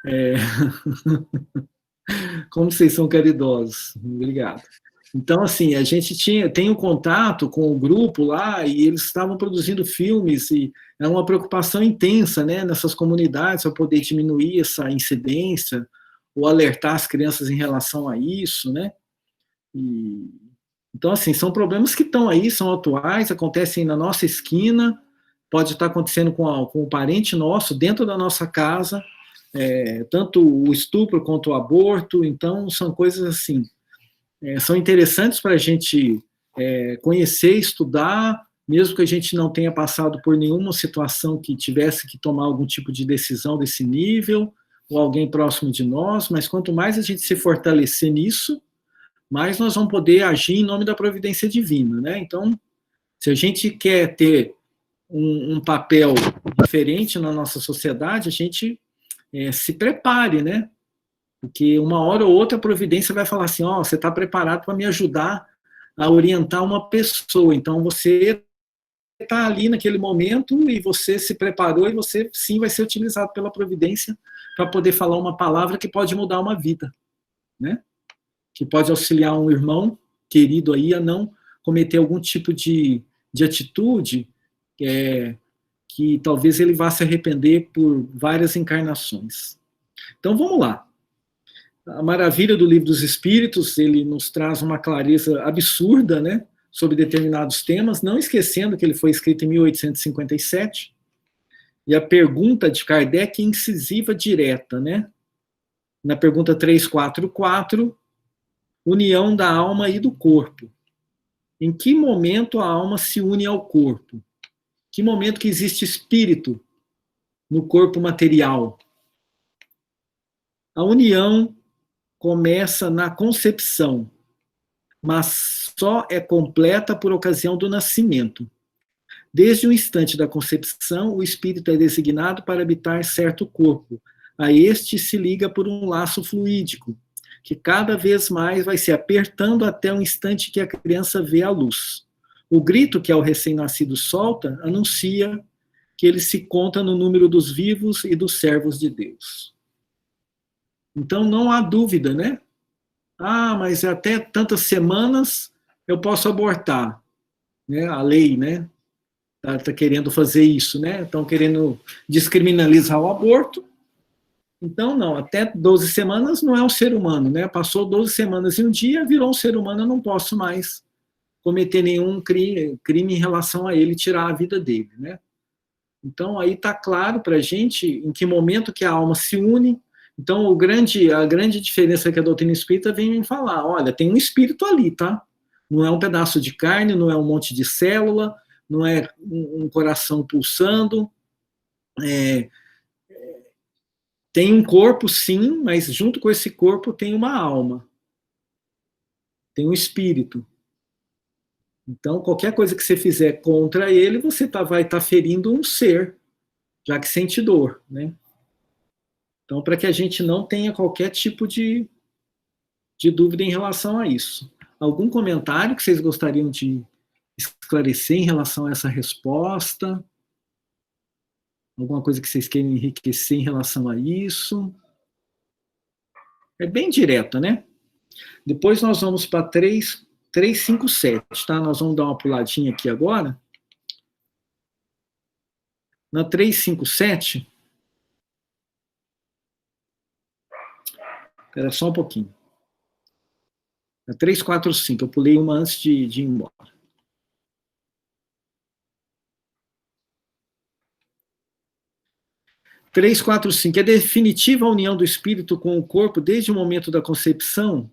É... Como vocês são caridosos. Obrigado. Então, assim, a gente tem um contato com o grupo lá e eles estavam produzindo filmes e é uma preocupação intensa, né, nessas comunidades para poder diminuir essa incidência ou alertar as crianças em relação a isso, né? E, então, assim, são problemas que estão aí, são atuais, acontecem na nossa esquina, pode estar acontecendo com um parente nosso dentro da nossa casa, tanto o estupro quanto o aborto, então são coisas assim, são interessantes para a gente conhecer, estudar, mesmo que a gente não tenha passado por nenhuma situação que tivesse que tomar algum tipo de decisão desse nível, ou alguém próximo de nós, mas quanto mais a gente se fortalecer nisso, mais nós vamos poder agir em nome da providência divina, né? Então, se a gente quer ter um papel diferente na nossa sociedade, a gente se prepare, né? Porque uma hora ou outra a providência vai falar assim, você está preparado para me ajudar a orientar uma pessoa, então você está ali naquele momento e você se preparou e você sim vai ser utilizado pela providência para poder falar uma palavra que pode mudar uma vida, né? Que pode auxiliar um irmão querido aí a não cometer algum tipo de atitude que talvez ele vá se arrepender por várias encarnações. Então vamos lá. A maravilha do Livro dos Espíritos, ele nos traz uma clareza absurda, né, sobre determinados temas, não esquecendo que ele foi escrito em 1857, e a pergunta de Kardec é incisiva direta, né? Na pergunta 344, união da alma e do corpo. Em que momento a alma se une ao corpo? Que momento que existe espírito no corpo material? A união começa na concepção, mas só é completa por ocasião do nascimento. Desde o instante da concepção, o espírito é designado para habitar certo corpo. A este se liga por um laço fluídico, que cada vez mais vai se apertando até o instante que a criança vê a luz. O grito que ao recém-nascido solta anuncia que ele se conta no número dos vivos e dos servos de Deus. Então não há dúvida, né? Mas até tantas semanas eu posso abortar, né? A lei, né? Tá querendo fazer isso, né? Estão querendo descriminalizar o aborto. Então, não, até 12 semanas não é um ser humano, né? Passou 12 semanas e um dia, virou um ser humano, eu não posso mais cometer nenhum crime em relação a ele, tirar a vida dele, né? Então, aí está claro para a gente em que momento que a alma se une. Então, a grande diferença que a doutrina espírita vem me falar, olha, tem um espírito ali, tá? Não é um pedaço de carne, não é um monte de célula, não é um coração pulsando, tem um corpo, sim, mas junto com esse corpo tem uma alma, tem um espírito. Então, qualquer coisa que você fizer contra ele, você vai estar ferindo um ser, já que sente dor, né? Então, para que a gente não tenha qualquer tipo de dúvida em relação a isso. Algum comentário que vocês gostariam de esclarecer em relação a essa resposta? Alguma coisa que vocês queiram enriquecer em relação a isso? É bem direta, né? Depois nós vamos para 357, tá? Nós vamos dar uma puladinha aqui agora. Na 357, espera só um pouquinho. Na 345, eu pulei uma antes de ir embora. – 345. É definitiva a união do espírito com o corpo desde o momento da concepção?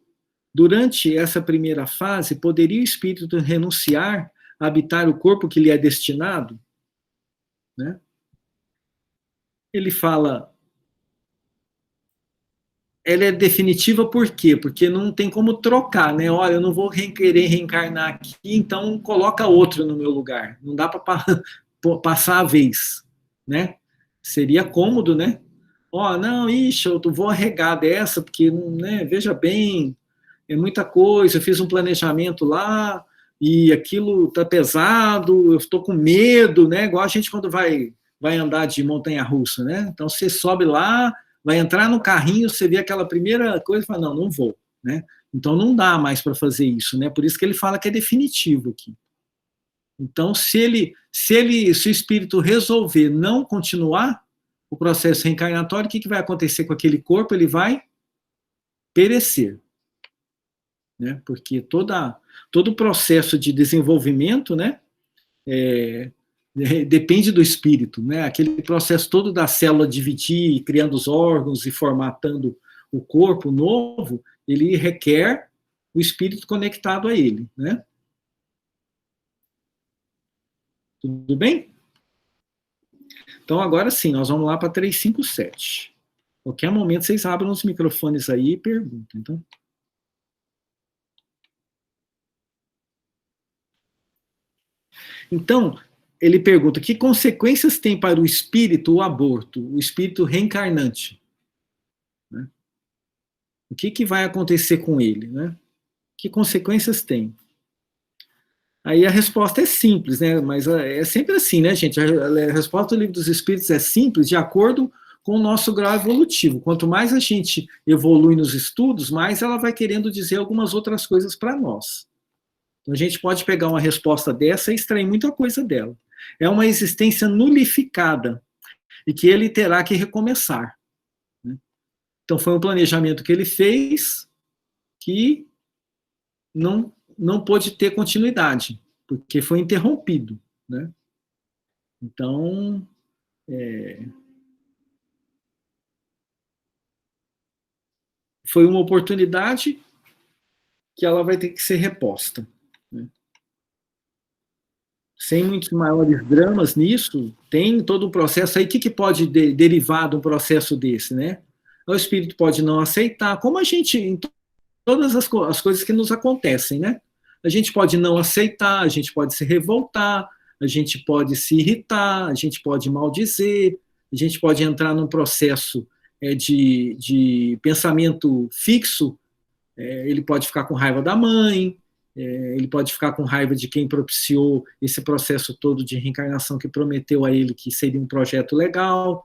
Durante essa primeira fase, poderia o espírito renunciar a habitar o corpo que lhe é destinado? Né? Ele fala, ela é definitiva por quê? Porque não tem como trocar, né? Olha, eu não vou querer reencarnar aqui, então coloca outro no meu lugar. Não dá para passar a vez, né? Seria cômodo, né? Não, eu vou arregar dessa, porque, né, veja bem, é muita coisa, eu fiz um planejamento lá, e aquilo tá pesado, eu estou com medo, né? Igual a gente quando vai andar de montanha-russa, né? Então você sobe lá, vai entrar no carrinho, você vê aquela primeira coisa e fala, não, não vou, né? Então não dá mais para fazer isso, né? Por isso que ele fala que é definitivo aqui. Então, se o espírito resolver não continuar o processo reencarnatório, o que vai acontecer com aquele corpo? Ele vai perecer, né? Porque todo o processo de desenvolvimento, né, depende do espírito, né? Aquele processo todo da célula dividir, criando os órgãos e formatando o corpo novo, ele requer o espírito conectado a ele, né? Tudo bem? Então, agora sim, nós vamos lá para 357. Qualquer momento vocês abram os microfones aí e perguntam. Então, ele pergunta, que consequências tem para o espírito o aborto, o espírito reencarnante? Né? O que vai acontecer com ele? Né? Que consequências tem? Aí a resposta é simples, né? Mas é sempre assim, né, gente? A resposta do Livro dos Espíritos é simples, de acordo com o nosso grau evolutivo. Quanto mais a gente evolui nos estudos, mais ela vai querendo dizer algumas outras coisas para nós. Então a gente pode pegar uma resposta dessa e extrair muita coisa dela. É uma existência nulificada e que ele terá que recomeçar. Né? Então foi um planejamento que ele fez que não pôde ter continuidade, porque foi interrompido. Né? Então, foi uma oportunidade que ela vai ter que ser reposta. Né? Sem muitos maiores dramas nisso, tem todo um processo aí. O que pode derivar de um processo desse? Né? O espírito pode não aceitar, como a gente, em todas as coisas que nos acontecem, né? A gente pode não aceitar, a gente pode se revoltar, a gente pode se irritar, a gente pode maldizer, a gente pode entrar num processo de pensamento fixo, ele pode ficar com raiva da mãe, ele pode ficar com raiva de quem propiciou esse processo todo de reencarnação que prometeu a ele que seria um projeto legal,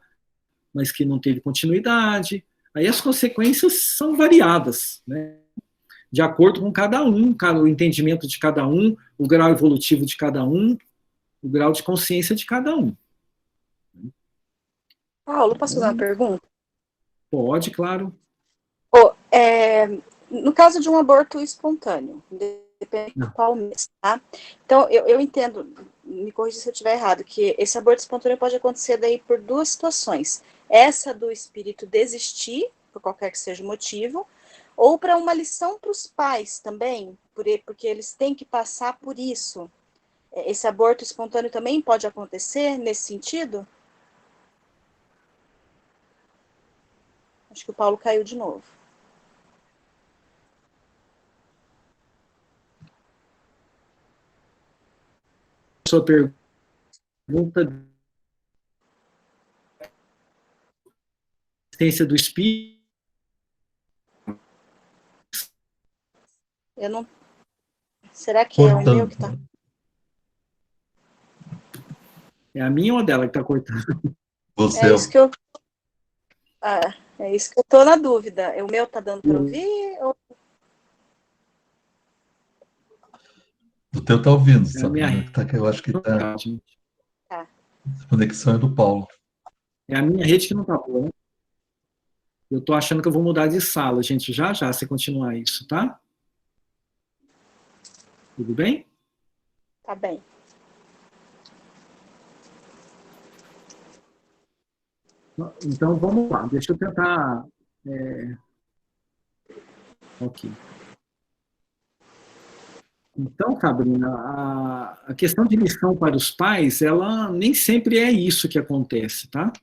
mas que não teve continuidade. Aí as consequências são variadas, né? De acordo com cada um, o entendimento de cada um, o grau evolutivo de cada um, o grau de consciência de cada um. Paulo, posso fazer uma pergunta? Pode, claro. No caso de um aborto espontâneo, depende de qual mês, tá? Então, eu entendo, me corrija se eu estiver errado, que esse aborto espontâneo pode acontecer daí por duas situações. Essa do espírito desistir, por qualquer que seja o motivo, ou para uma lição para os pais também, porque eles têm que passar por isso. Esse aborto espontâneo também pode acontecer nesse sentido? Acho que o Paulo caiu de novo. Sua pergunta existência do espírito. Eu não. Será que é o meu que está? É a minha ou a dela que está cortando? Você. É isso que eu. É isso que eu tô na dúvida. O meu tá dando para ouvir? Ou... O teu tá ouvindo, É a minha Sabrina? Que eu acho que tá. Tá. A conexão é do Paulo. É a minha rede que não está boa. Eu estou achando que eu vou mudar de sala, gente, já se continuar isso, tá? Tudo bem? Tá bem. Então vamos lá, deixa eu tentar. Ok. Então, Sabrina, a questão de lição para os pais, ela nem sempre é isso que acontece, tá?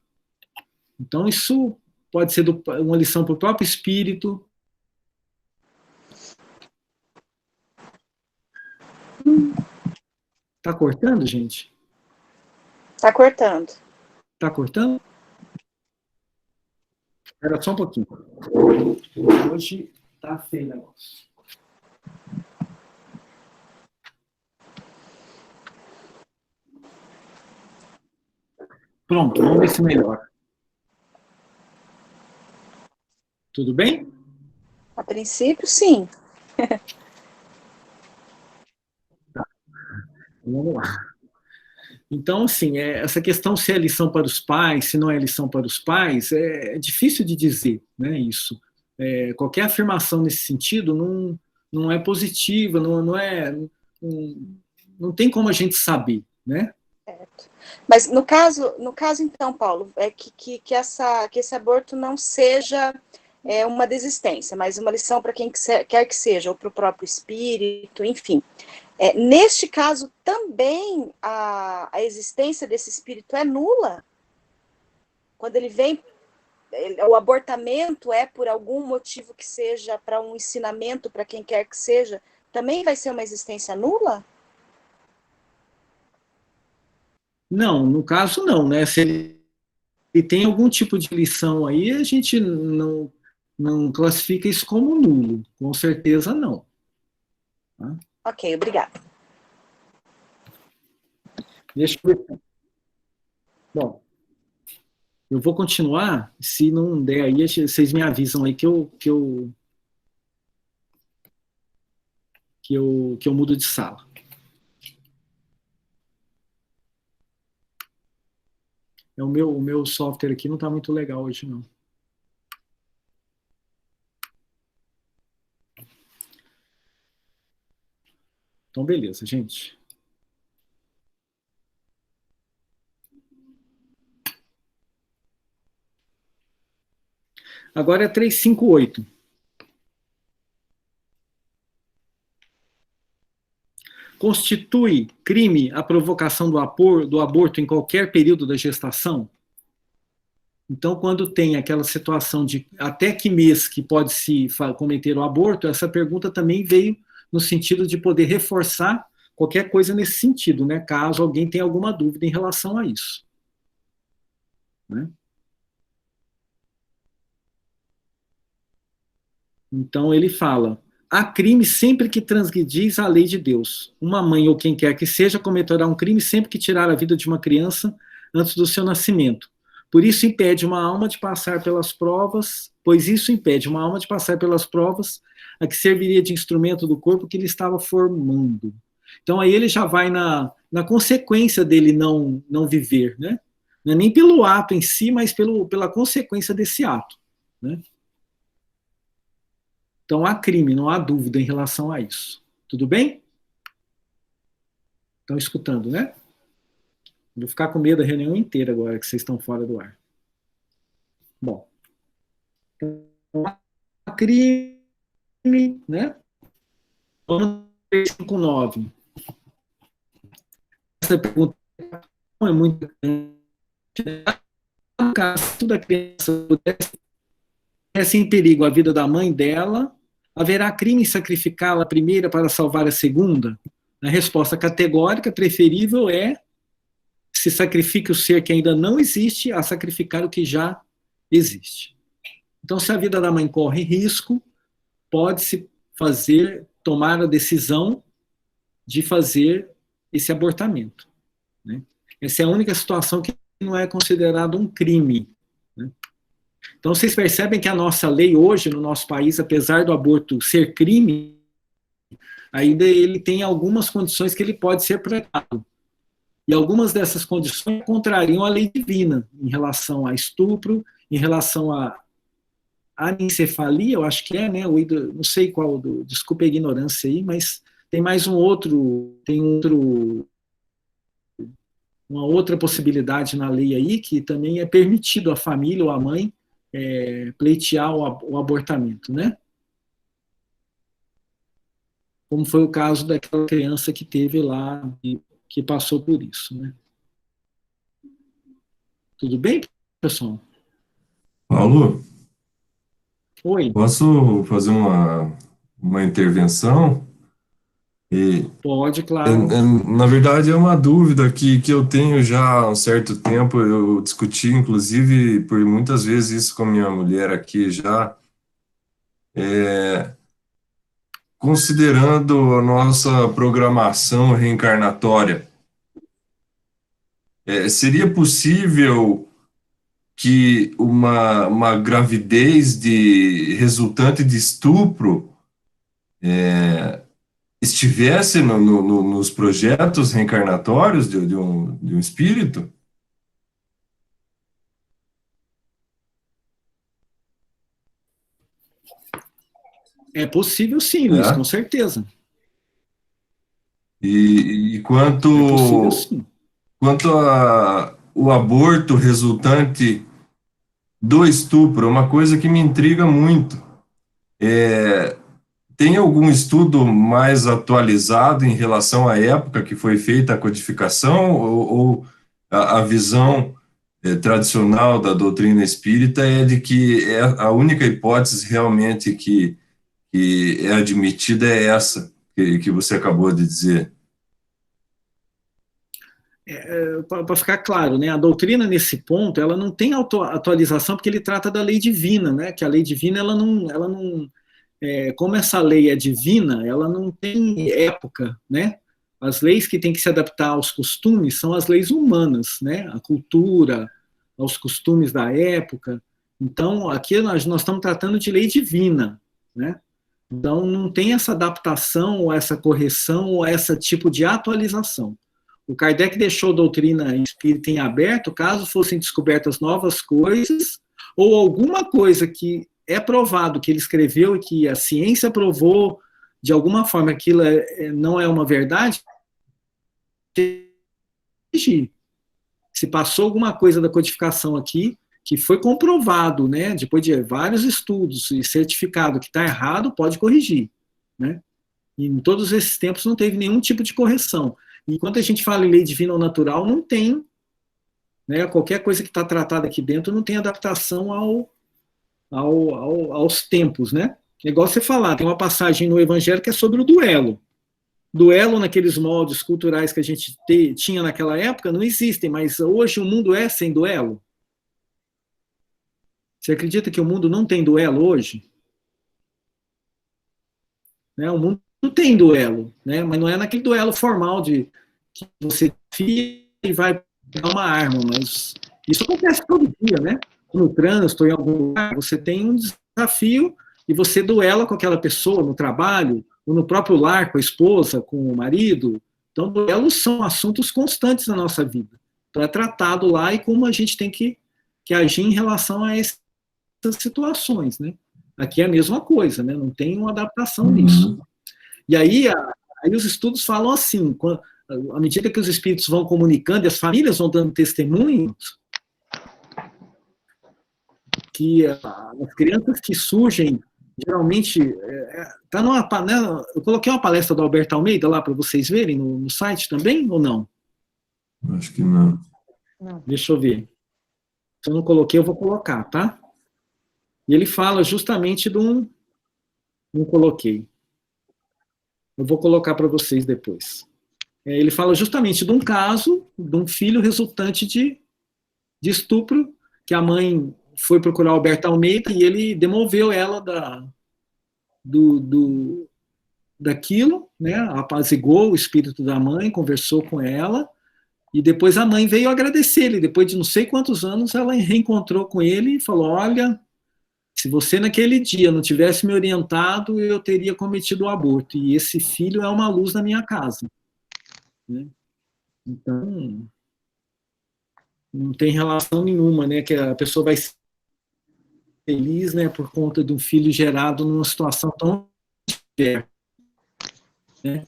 Então, isso pode ser uma lição para o próprio espírito. Tá cortando, gente? Tá cortando. Tá cortando? Espera só um pouquinho. Hoje tá feio o negócio. Pronto, vamos ver se melhora. Tudo bem? A princípio, sim. Vamos lá. Então, assim, essa questão se é lição para os pais, se não é lição para os pais, é difícil de dizer, né, isso. Qualquer afirmação nesse sentido não é positiva, não tem como a gente saber, né? Certo. Mas no caso então, Paulo, é que esse aborto não seja uma desistência, mas uma lição para quem quer que seja, ou para o próprio espírito, enfim. Neste caso, também a existência desse espírito é nula? Quando ele vem, o abortamento é por algum motivo que seja, para um ensinamento, para quem quer que seja, também vai ser uma existência nula? Não, no caso não, né? Se ele tem algum tipo de lição aí, a gente não classifica isso como nulo, com certeza não. Tá? Ok, obrigada. Deixa eu ver. Bom, eu vou continuar, se não der aí, vocês me avisam aí que eu mudo de sala. O meu software aqui não está muito legal hoje, não. Então, beleza, gente. Agora é 358. Constitui crime a provocação do aborto em qualquer período da gestação? Então, quando tem aquela situação de até que mês que pode se cometer o aborto, essa pergunta também veio no sentido de poder reforçar qualquer coisa nesse sentido, né? Caso alguém tenha alguma dúvida em relação a isso. Né? Então, ele fala: há crime sempre que transgredis a lei de Deus. Uma mãe ou quem quer que seja cometerá um crime sempre que tirar a vida de uma criança antes do seu nascimento. Por isso impede uma alma de passar pelas provas, pois isso impede uma alma de passar pelas provas a que serviria de instrumento do corpo que ele estava formando. Então aí ele já vai na consequência dele não viver, né? Não é nem pelo ato em si, mas pela consequência desse ato, né? Então há crime, não há dúvida em relação a isso. Tudo bem? Estão escutando, né? Vou ficar com medo da reunião inteira agora que vocês estão fora do ar. Bom. Então, há crime, né? Vamos 359. Essa pergunta é muito grande. No caso da criança pudesse em perigo a vida da mãe dela, haverá crime em sacrificá-la primeira para salvar a segunda? A resposta categórica preferível é: se sacrifique o ser que ainda não existe a sacrificar o que já existe. Então, se a vida da mãe corre risco, pode-se tomar a decisão de fazer esse abortamento. Né? Essa é a única situação que não é considerado um crime. Né? Então, vocês percebem que a nossa lei hoje, no nosso país, apesar do aborto ser crime, ainda ele tem algumas condições que ele pode ser praticado. E algumas dessas condições contrariam a lei divina, em relação a estupro, em relação a anencefalia, eu acho que é, né? Não sei qual, desculpa a ignorância aí, mas tem mais uma outra possibilidade na lei aí, que também é permitido à família ou à mãe pleitear o abortamento, né? Como foi o caso daquela criança que teve lá, que passou por isso, né? Tudo bem, pessoal? Paulo, Oi. posso fazer uma intervenção? Pode, claro. Na verdade, é uma dúvida que eu tenho já há um certo tempo. Eu discuti, inclusive, por muitas vezes isso com minha mulher aqui já. Considerando a nossa programação reencarnatória, seria possível que uma gravidez resultante de estupro estivesse nos projetos reencarnatórios de um espírito? É possível sim, Luiz, com certeza. E É possível sim. quanto o aborto resultante do estupro, é uma coisa que me intriga muito. Tem algum estudo mais atualizado em relação à época que foi feita a codificação, ou a visão tradicional da doutrina espírita é de que a única hipótese realmente que é admitida é essa que você acabou de dizer? Para ficar claro, né, a doutrina nesse ponto, ela não tem atualização porque ele trata da lei divina, né, que a lei divina, ela não como essa lei é divina, ela não tem época, né, as leis que têm que se adaptar aos costumes são as leis humanas, né, a cultura, aos costumes da época. Então, aqui nós estamos tratando de lei divina, né, então não tem essa adaptação, ou essa correção, ou esse tipo de atualização. O Kardec deixou a doutrina espírita em aberto, caso fossem descobertas novas coisas, ou alguma coisa que é provado que ele escreveu e que a ciência provou, de alguma forma aquilo não é uma verdade, se passou alguma coisa da codificação aqui, que foi comprovado, né, depois de vários estudos e certificado que está errado, pode corrigir, né? E em todos esses tempos não teve nenhum tipo de correção. Enquanto a gente fala em lei divina ou natural, não tem, né, qualquer coisa que está tratada aqui dentro não tem adaptação aos tempos, né? É igual você falar, tem uma passagem no Evangelho que é sobre o duelo. Duelo naqueles moldes culturais que a gente tinha naquela época não existem, mas hoje o mundo é sem duelo. Você acredita que o mundo não tem duelo hoje? Né? O mundo tem duelo, né? Mas não é naquele duelo formal de que você fia e vai pegar uma arma, mas isso acontece todo dia, né? No trânsito, em algum lugar, você tem um desafio e você duela com aquela pessoa no trabalho, ou no próprio lar, com a esposa, com o marido. Então, duelos são assuntos constantes na nossa vida. Então, é tratado lá e como a gente tem que agir em relação a essas situações, né? Aqui é a mesma coisa, né? Não tem uma adaptação nisso. E aí os estudos falam assim, à medida que os espíritos vão comunicando e as famílias vão dando testemunhos, que as crianças que surgem, geralmente, eu coloquei uma palestra do Alberto Almeida lá para vocês verem no site também, ou não? Acho que não. Deixa eu ver. Se eu não coloquei, eu vou colocar, tá? E ele fala justamente de um... Não coloquei. Eu vou colocar para vocês depois. Ele fala justamente de um caso, de um filho resultante de estupro, que a mãe foi procurar Alberto Almeida e ele demoveu ela daquilo, né? Apaziguou o espírito da mãe, conversou com ela, e depois a mãe veio agradecer ele. Depois de não sei quantos anos, ela reencontrou com ele e falou: olha, se você naquele dia não tivesse me orientado, eu teria cometido o aborto, e esse filho é uma luz na minha casa. Né? Então, não tem relação nenhuma, né, que a pessoa vai ser feliz, né, por conta de um filho gerado numa situação tão diversa, né,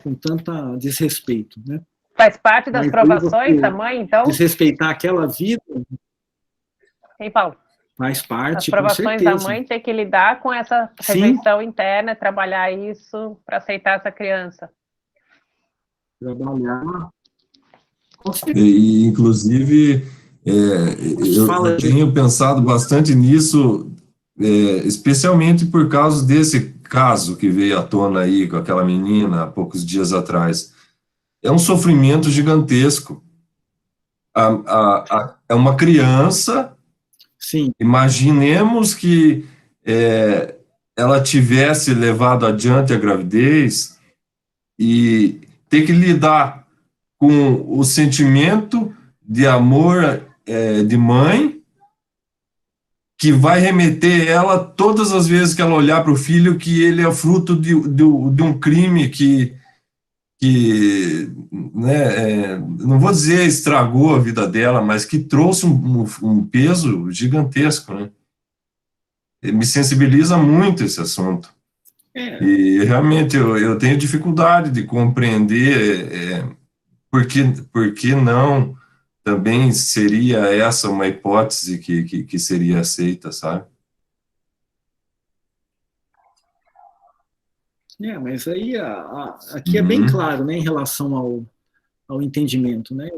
com tanta desrespeito, né. Faz parte das provações da mãe, então? Desrespeitar aquela vida... Hein, Paulo? Faz parte, as provações da mãe ter que lidar com essa rejeição interna, trabalhar isso para aceitar essa criança. Trabalhar... E, inclusive, eu tenho pensado bastante nisso, especialmente por causa desse caso que veio à tona aí com aquela menina há poucos dias atrás. É um sofrimento gigantesco. É uma criança. Sim. Imaginemos que ela tivesse levado adiante a gravidez e ter que lidar com o sentimento de amor de mãe que vai remeter ela todas as vezes que ela olhar para o filho que ele é fruto de um crime que né, não vou dizer estragou a vida dela, mas que trouxe um peso gigantesco, né? Me sensibiliza muito esse assunto. E realmente eu tenho dificuldade de compreender por que não também seria essa uma hipótese que seria aceita, sabe? Mas aí aqui é bem claro, né, em relação ao entendimento, né?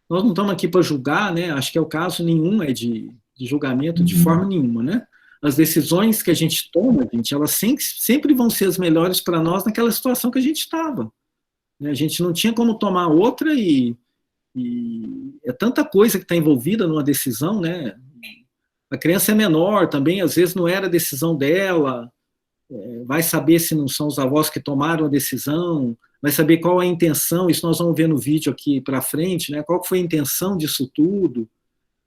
Nós não estamos aqui para julgar, né? Acho que é o caso nenhum é de julgamento de forma nenhuma, né? As decisões que a gente toma, gente, elas sempre vão ser as melhores para nós naquela situação que a gente estava. Né? A gente não tinha como tomar outra e é tanta coisa que está envolvida numa decisão, né? A criança é menor também, às vezes não era a decisão dela, vai saber se não são os avós que tomaram a decisão, vai saber qual é a intenção, isso nós vamos ver no vídeo aqui para frente, né? Qual foi a intenção disso tudo.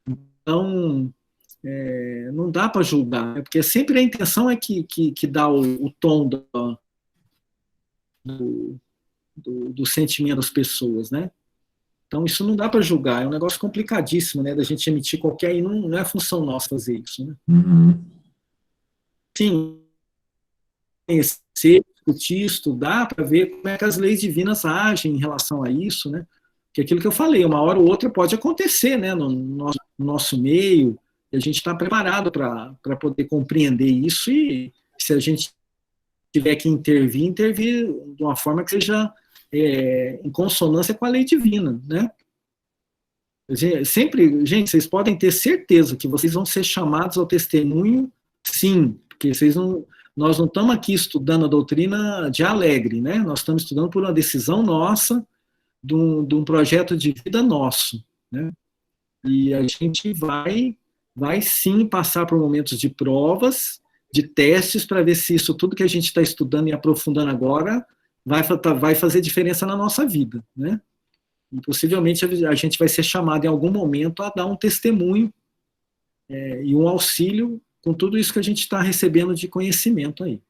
Então, não dá para julgar, né? Porque sempre a intenção é que dá o tom do sentimento das pessoas, né? Então, isso não dá para julgar, é um negócio complicadíssimo, né? Da gente emitir qualquer, e não é função nossa fazer isso, né? Sim, conhecer, discutir, estudar, para ver como é que as leis divinas agem em relação a isso, né? Que aquilo que eu falei, uma hora ou outra pode acontecer, né? No nosso meio, e a gente está preparado para poder compreender isso, e se a gente tiver que intervir de uma forma que seja em consonância com a lei divina, né? Sempre, gente, vocês podem ter certeza que vocês vão ser chamados ao testemunho, sim, porque nós não estamos aqui estudando a doutrina de alegre, né? Nós estamos estudando por uma decisão nossa, de um projeto de vida nosso, né? E a gente vai sim passar por momentos de provas, de testes, para ver se isso tudo que a gente está estudando e aprofundando agora vai fazer diferença na nossa vida, né? E possivelmente a gente vai ser chamado em algum momento a dar um testemunho e um auxílio com tudo isso que a gente está recebendo de conhecimento aí.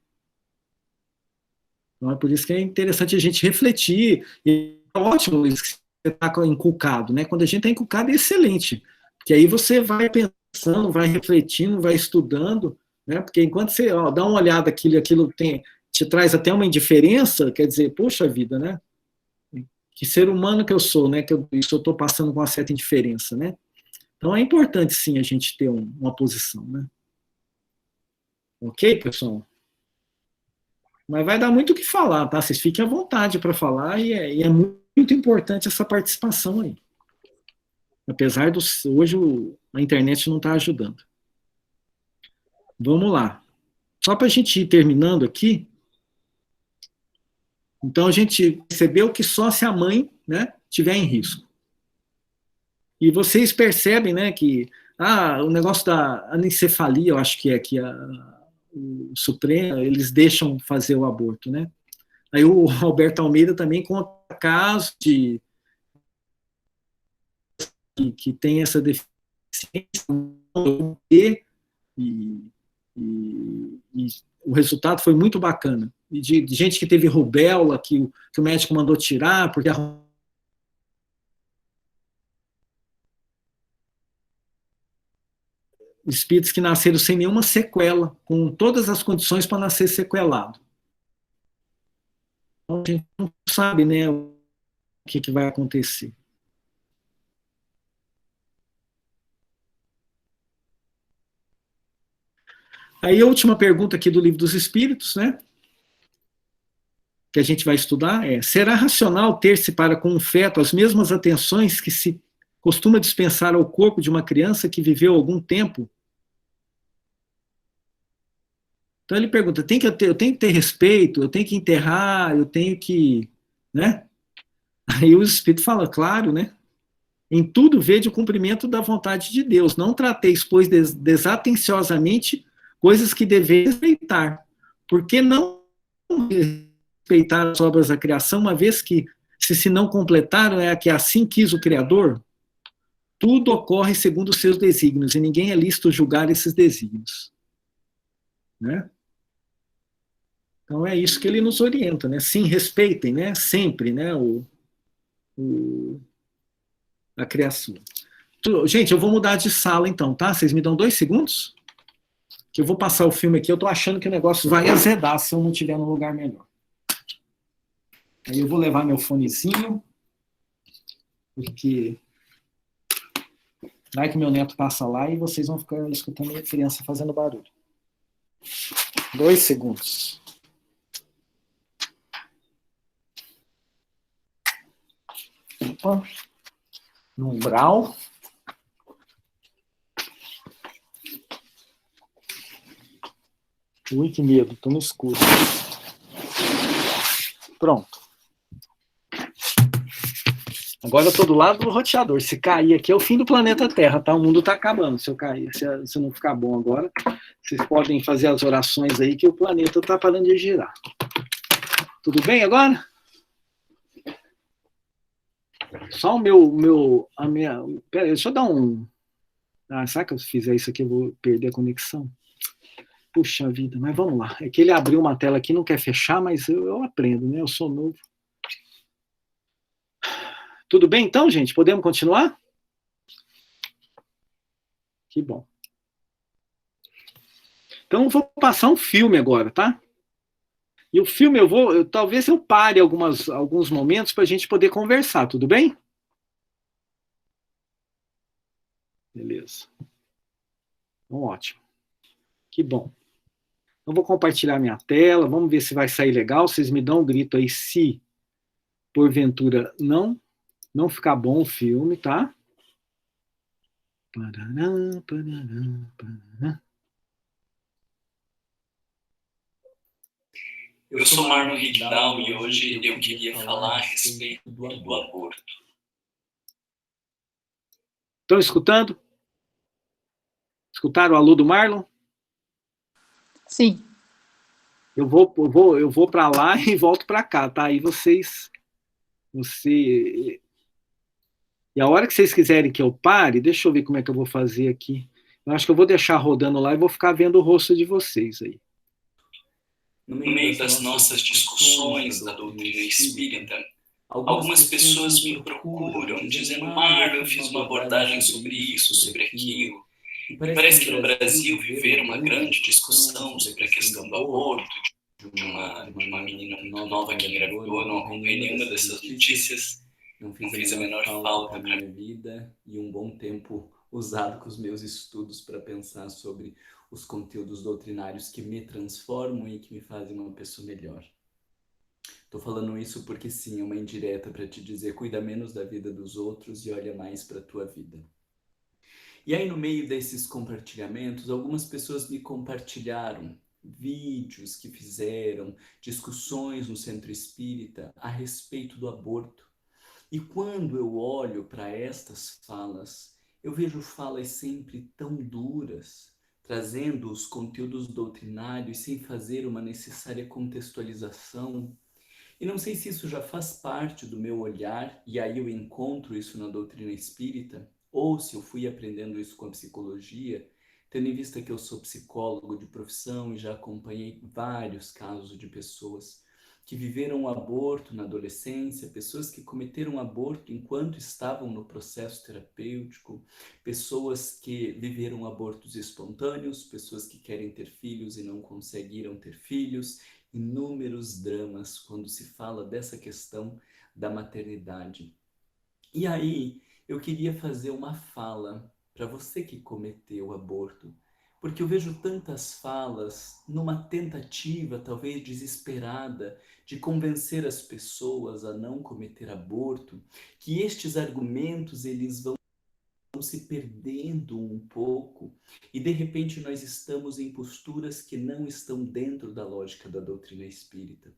Então é por isso que é interessante a gente refletir, e é ótimo isso que você está inculcado, né? Quando a gente está inculcado é excelente, porque aí você vai pensando, vai refletindo, vai estudando, né? Porque enquanto você dá uma olhada aquilo te traz até uma indiferença, quer dizer, poxa vida, né? Que ser humano que eu sou, né? Que eu estou passando com uma certa indiferença, né? Então é importante sim a gente ter uma posição, né? Ok, pessoal? Mas vai dar muito o que falar, tá? Vocês fiquem à vontade para falar e é muito importante essa participação aí. Apesar hoje a internet não está ajudando. Vamos lá. Só para a gente ir terminando aqui. Então a gente percebeu que só se a mãe, né, tiver em risco. E vocês percebem, né, que o negócio da anencefalia, eu acho que o Supremo, eles deixam fazer o aborto, né? Aí o Alberto Almeida também conta casos que tem essa deficiência e o resultado foi muito bacana. E de gente que teve rubéola, que o médico mandou tirar, porque espíritos que nasceram sem nenhuma sequela, com todas as condições para nascer sequelado. Então, a gente não sabe, né, o que vai acontecer. Aí a última pergunta aqui do Livro dos Espíritos, né, que a gente vai estudar será racional ter-se para com o feto as mesmas atenções que se costuma dispensar ao corpo de uma criança que viveu algum tempo? Então ele pergunta, eu tenho que ter respeito, eu tenho que enterrar, eu tenho que, né? Aí o Espírito fala, claro, né? Em tudo vede o cumprimento da vontade de Deus. Não trateis, pois, desatenciosamente coisas que deveis respeitar. Por que não respeitar as obras da criação, uma vez que, se não completaram, é que assim quis o Criador? tudo ocorre segundo os seus desígnios, e ninguém é lícito julgar esses desígnios. Né? Então é isso que ele nos orienta, né? Sim, respeitem, né? Sempre, né? A criação. Gente, eu vou mudar de sala então, tá? Vocês me dão 2 segundos? Que eu vou passar o filme aqui, eu tô achando que o negócio vai azedar se eu não estiver num lugar melhor. Aí eu vou levar meu fonezinho, porque vai que meu neto passa lá e vocês vão ficar escutando a criança fazendo barulho. 2 segundos. Opa. No umbral. Ui, que medo, tô no escuro. Pronto. Agora eu tô do lado do roteador. Se cair aqui é o fim do planeta Terra, tá? O mundo tá acabando se eu cair. Se não ficar bom agora, vocês podem fazer as orações aí que o planeta tá parando de girar. Tudo bem agora? Só a minha... Pera aí, deixa eu dar um... Ah, será que eu fizer isso aqui eu vou perder a conexão? Puxa vida, mas vamos lá. É que ele abriu uma tela aqui, não quer fechar, mas eu aprendo, né? Eu sou novo. Tudo bem então, gente? Podemos continuar? Que bom. Então eu vou passar um filme agora, tá? E o filme talvez eu pare alguns momentos para a gente poder conversar, tudo bem? Beleza. Então, ótimo. Que bom. Eu vou compartilhar minha tela, vamos ver se vai sair legal. Vocês me dão um grito aí se, porventura, não ficar bom o filme, tá? Parará, parará, parará. Eu sou Marlon Rickdown e hoje eu queria falar a respeito do aborto. Estão escutando? Escutaram o alô do Marlon? Sim. Eu vou para lá e volto para cá, tá? Aí e a hora que vocês quiserem que eu pare, deixa eu ver como é que eu vou fazer aqui. Eu acho que eu vou deixar rodando lá e vou ficar vendo o rosto de vocês aí. No meio das nossas discussões da doutrina espírita, algumas pessoas me procuram dizendo: Marlon, eu fiz uma abordagem sobre isso, sobre aquilo. E parece que no Brasil viveram uma grande discussão sobre a questão do aborto, de uma menina muito nova que engravidou. Eu não acompanhei nenhuma dessas notícias. Não fiz a menor falta para minha vida e um bom tempo usado com os meus estudos para pensar sobre os conteúdos doutrinários que me transformam e que me fazem uma pessoa melhor. Estou falando isso porque sim, é uma indireta para te dizer: cuida menos da vida dos outros e olha mais para a tua vida. E aí, no meio desses compartilhamentos, algumas pessoas me compartilharam vídeos que fizeram, discussões no centro espírita a respeito do aborto. E quando eu olho para estas falas, eu vejo falas sempre tão duras, trazendo os conteúdos doutrinários sem fazer uma necessária contextualização. E não sei se isso já faz parte do meu olhar, e aí eu encontro isso na doutrina espírita, ou se eu fui aprendendo isso com a psicologia, tendo em vista que eu sou psicólogo de profissão e já acompanhei vários casos de pessoas que viveram o aborto na adolescência, pessoas que cometeram aborto enquanto estavam no processo terapêutico, pessoas que viveram abortos espontâneos, pessoas que querem ter filhos e não conseguiram ter filhos, inúmeros dramas quando se fala dessa questão da maternidade. E aí, eu queria fazer uma fala para você que cometeu aborto, porque eu vejo tantas falas numa tentativa, talvez desesperada, de convencer as pessoas a não cometer aborto, que estes argumentos eles vão se perdendo um pouco e de repente nós estamos em posturas que não estão dentro da lógica da doutrina espírita.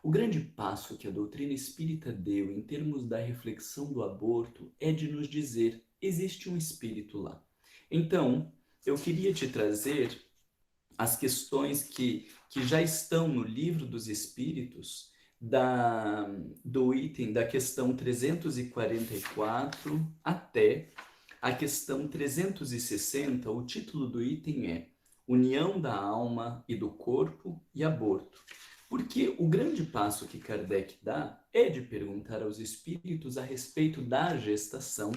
O grande passo que a doutrina espírita deu em termos da reflexão do aborto é de nos dizer: existe um espírito lá. Então, eu queria te trazer as questões que já estão no Livro dos Espíritos, do item da questão 344 até a questão 360, o título do item é União da Alma e do Corpo e Aborto. Porque o grande passo que Kardec dá é de perguntar aos espíritos a respeito da gestação,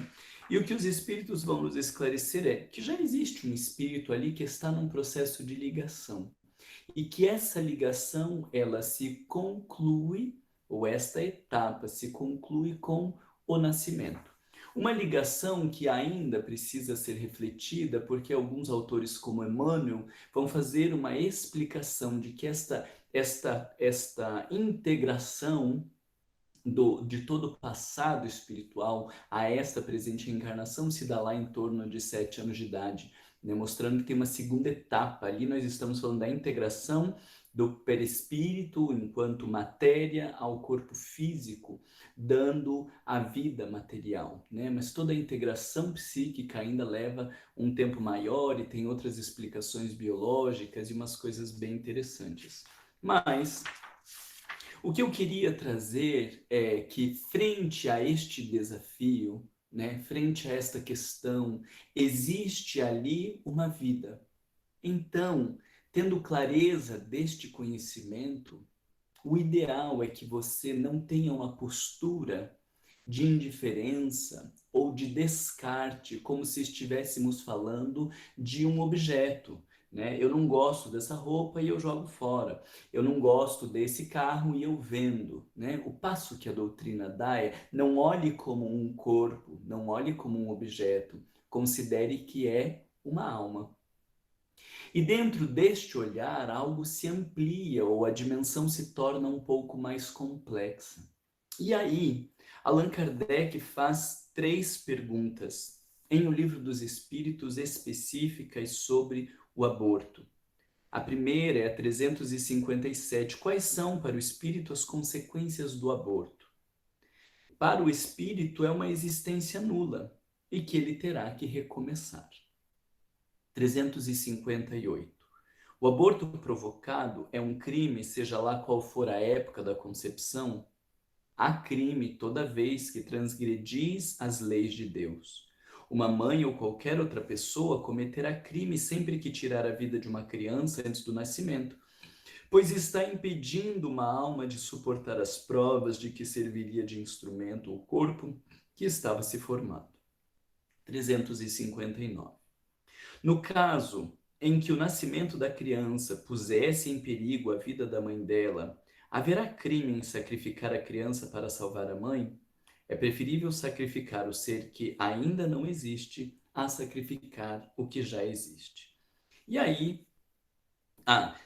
e o que os espíritos vão nos esclarecer é que já existe um espírito ali que está num processo de ligação, e que essa ligação, ela se conclui, ou esta etapa se conclui com o nascimento. Uma ligação que ainda precisa ser refletida, porque alguns autores, como Emmanuel, vão fazer uma explicação de que esta integração de todo o passado espiritual a esta presente encarnação se dá lá em torno de 7 anos de idade, né? Mostrando que tem uma segunda etapa. Ali nós estamos falando da integração do perispírito enquanto matéria ao corpo físico, dando a vida material, né? Mas toda a integração psíquica ainda leva um tempo maior e tem outras explicações biológicas e umas coisas bem interessantes. Mas o que eu queria trazer é que, frente a este desafio, né, frente a esta questão, existe ali uma vida. Então, tendo clareza deste conhecimento, o ideal é que você não tenha uma postura de indiferença ou de descarte, como se estivéssemos falando de um objeto, né? Eu não gosto dessa roupa e eu jogo fora. Eu não gosto desse carro e eu vendo, né? O passo que a doutrina dá é: não olhe como um corpo, não olhe como um objeto, considere que é uma alma. E dentro deste olhar, algo se amplia ou a dimensão se torna um pouco mais complexa. E aí, Allan Kardec faz 3 perguntas em O Livro dos Espíritos específicas sobre o aborto. A primeira é a 357. Quais são para o espírito as consequências do aborto? Para o espírito é uma existência nula e que ele terá que recomeçar. 358. O aborto provocado é um crime, seja lá qual for a época da concepção. Há crime toda vez que transgredis as leis de Deus. Uma mãe ou qualquer outra pessoa cometerá crime sempre que tirar a vida de uma criança antes do nascimento, pois está impedindo uma alma de suportar as provas de que serviria de instrumento o corpo que estava se formando. 359. No caso em que o nascimento da criança pusesse em perigo a vida da mãe dela, haverá crime em sacrificar a criança para salvar a mãe? É preferível sacrificar o ser que ainda não existe a sacrificar o que já existe. E aí,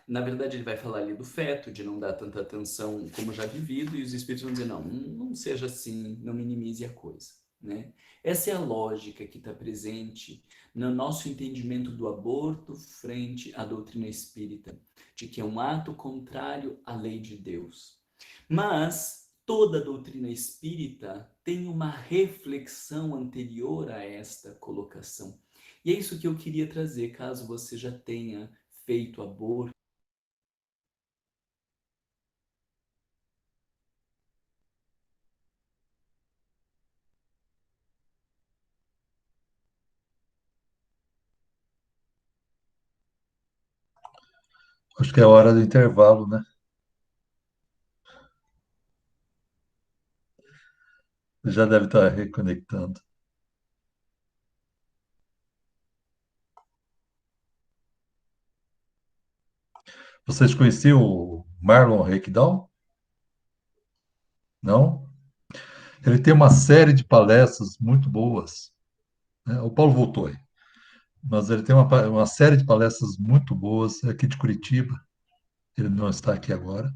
na verdade ele vai falar ali do feto, de não dar tanta atenção como já vivido, e os espíritos vão dizer: não seja assim, não minimize a coisa, né? Essa é a lógica que está presente no nosso entendimento do aborto frente à doutrina espírita, de que é um ato contrário à lei de Deus. Mas toda a doutrina espírita tem uma reflexão anterior a esta colocação. E é isso que eu queria trazer, caso você já tenha feito aborto. Acho que é hora do intervalo, né? Já deve estar reconectando. Vocês conheciam o Marlon Reikdown? Não? Ele tem uma série de palestras muito boas, né? O Paulo voltou aí, mas ele tem uma série de palestras muito boas aqui de Curitiba. Ele não está aqui agora.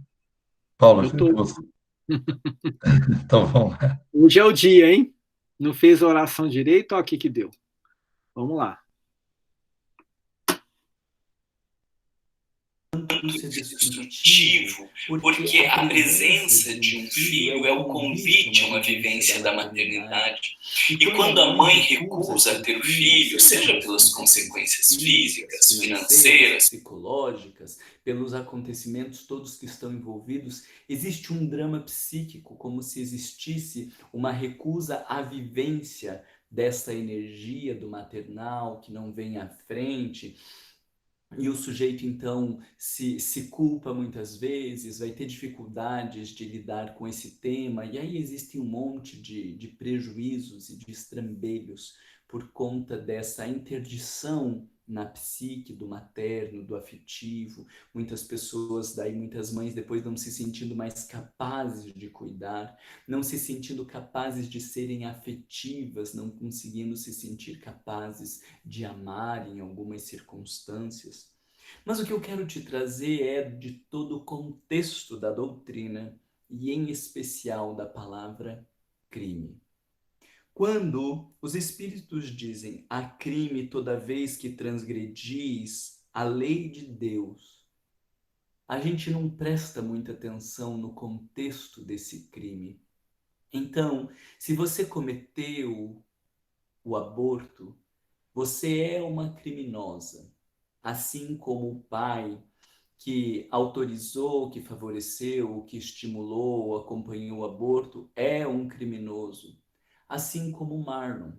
Paulo, Eu tô. você... Então vamos lá. Hoje é o dia, hein? Não fez a oração direito, olha o que deu. Vamos lá. Ser destrutivo, porque a presença de um filho é o convite a uma vivência da maternidade. E quando a mãe recusa ter o filho, seja pelas consequências físicas, financeiras, psicológicas, pelos acontecimentos todos que estão envolvidos, existe um drama psíquico, como se existisse uma recusa à vivência dessa energia do maternal que não vem à frente, e o sujeito, então, se culpa muitas vezes, vai ter dificuldades de lidar com esse tema, e aí existe um monte de prejuízos e de estrambelhos por conta dessa interdição na psique do materno, do afetivo. Muitas pessoas, daí muitas mães, depois não se sentindo mais capazes de cuidar, não se sentindo capazes de serem afetivas, não conseguindo se sentir capazes de amar em algumas circunstâncias. Mas o que eu quero te trazer é de todo o contexto da doutrina e em especial da palavra crime. Quando os espíritos dizem há crime toda vez que transgredis a lei de Deus, a gente não presta muita atenção no contexto desse crime. Então, se você cometeu o aborto, você é uma criminosa, assim como o pai que autorizou, que favoreceu, que estimulou, acompanhou o aborto, é um criminoso. Assim como o Marlon,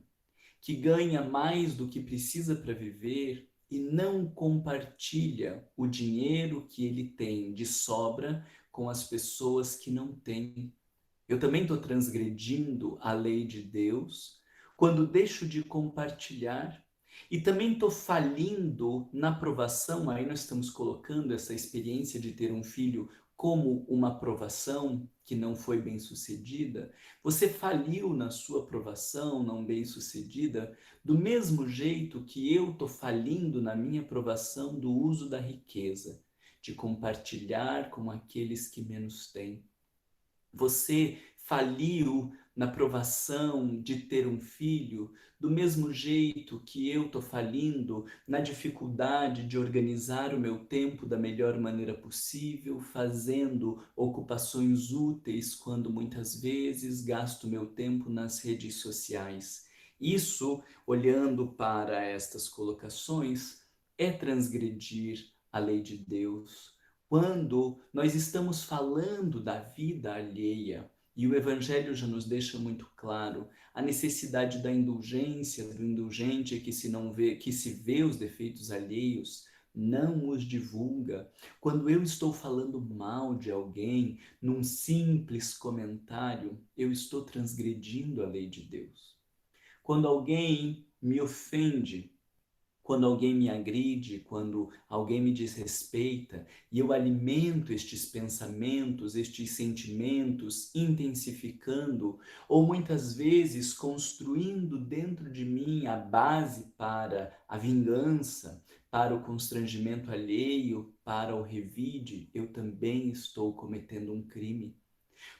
que ganha mais do que precisa para viver e não compartilha o dinheiro que ele tem de sobra com as pessoas que não têm. Eu também estou transgredindo a lei de Deus quando deixo de compartilhar e também estou falindo na provação. Aí nós estamos colocando essa experiência de ter um filho como uma provação que não foi bem sucedida. Você faliu na sua provação não bem sucedida do mesmo jeito que eu estou falindo na minha provação do uso da riqueza, de compartilhar com aqueles que menos têm. Você faliu na provação de ter um filho, do mesmo jeito que eu estou falindo na dificuldade de organizar o meu tempo da melhor maneira possível, fazendo ocupações úteis, quando muitas vezes gasto meu tempo nas redes sociais. Isso, olhando para estas colocações, é transgredir a lei de Deus. Quando nós estamos falando da vida alheia, e o Evangelho já nos deixa muito claro a necessidade da indulgência, do indulgente que se não vê, que se vê os defeitos alheios, não os divulga. Quando eu estou falando mal de alguém, num simples comentário, eu estou transgredindo a lei de Deus. Quando alguém me ofende, quando alguém me agride, quando alguém me desrespeita, e eu alimento estes pensamentos, estes sentimentos, intensificando, ou muitas vezes construindo dentro de mim a base para a vingança, para o constrangimento alheio, para o revide, eu também estou cometendo um crime.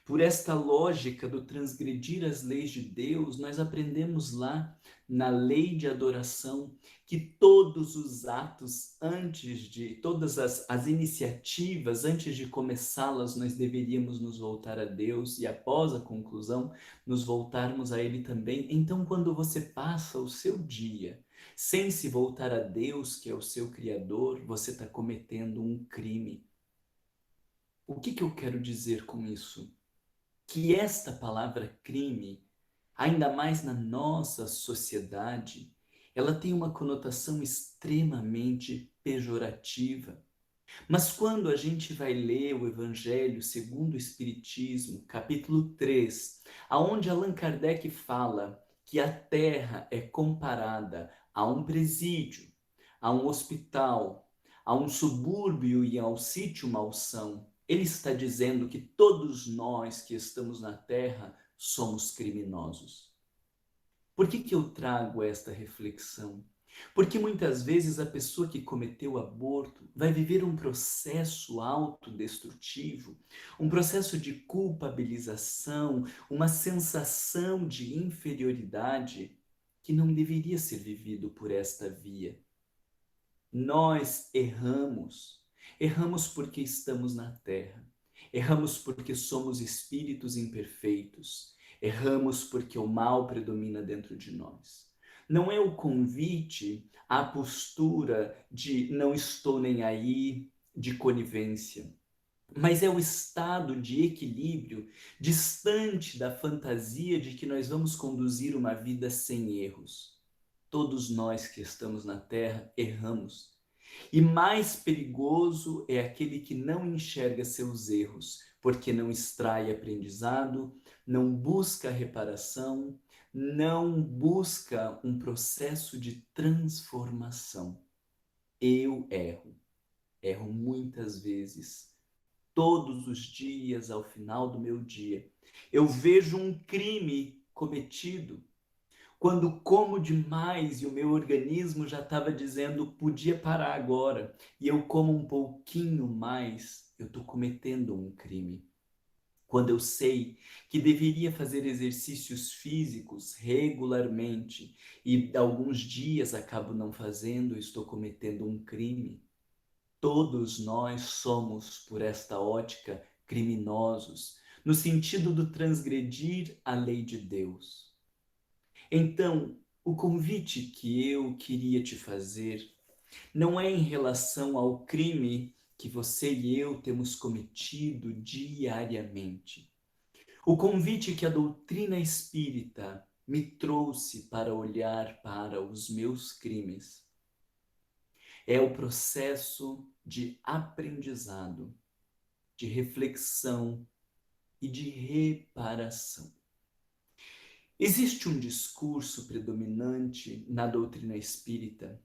Por esta lógica do transgredir as leis de Deus, nós aprendemos lá na lei de adoração que todos os atos todas as iniciativas, antes de começá-las, nós deveríamos nos voltar a Deus e após a conclusão, nos voltarmos a Ele também. Então, quando você passa o seu dia sem se voltar a Deus, que é o seu Criador, você está cometendo um crime. O que eu quero dizer com isso? Que esta palavra crime, ainda mais na nossa sociedade, ela tem uma conotação extremamente pejorativa. Mas quando a gente vai ler o Evangelho segundo o Espiritismo, capítulo 3, aonde Allan Kardec fala que a Terra é comparada a um presídio, a um hospital, a um subúrbio e ao sítio malsão, ele está dizendo que todos nós que estamos na Terra somos criminosos. Por que eu trago esta reflexão? Porque muitas vezes a pessoa que cometeu aborto vai viver um processo autodestrutivo, um processo de culpabilização, uma sensação de inferioridade que não deveria ser vivido por esta via. Nós erramos. Erramos porque estamos na Terra. Erramos porque somos espíritos imperfeitos. Erramos porque o mal predomina dentro de nós. Não é o convite à postura de não estou nem aí, de conivência. mas é o estado de equilíbrio distante da fantasia de que nós vamos conduzir uma vida sem erros. Todos nós que estamos na Terra erramos. E mais perigoso é aquele que não enxerga seus erros, porque não extrai aprendizado, não busca reparação, não busca um processo de transformação. Eu erro muitas vezes, todos os dias, ao final do meu dia. Eu vejo um crime cometido quando como demais e o meu organismo já estava dizendo podia parar agora, e eu como um pouquinho mais, eu estou cometendo um crime. Quando eu sei que deveria fazer exercícios físicos regularmente e alguns dias acabo não fazendo, eu estou cometendo um crime. Todos nós somos, por esta ótica, criminosos, no sentido do transgredir a lei de Deus. Então, o convite que eu queria te fazer não é em relação ao crime que você e eu temos cometido diariamente. O convite que a doutrina espírita me trouxe para olhar para os meus crimes é o processo de aprendizado, de reflexão e de reparação. Existe um discurso predominante na doutrina espírita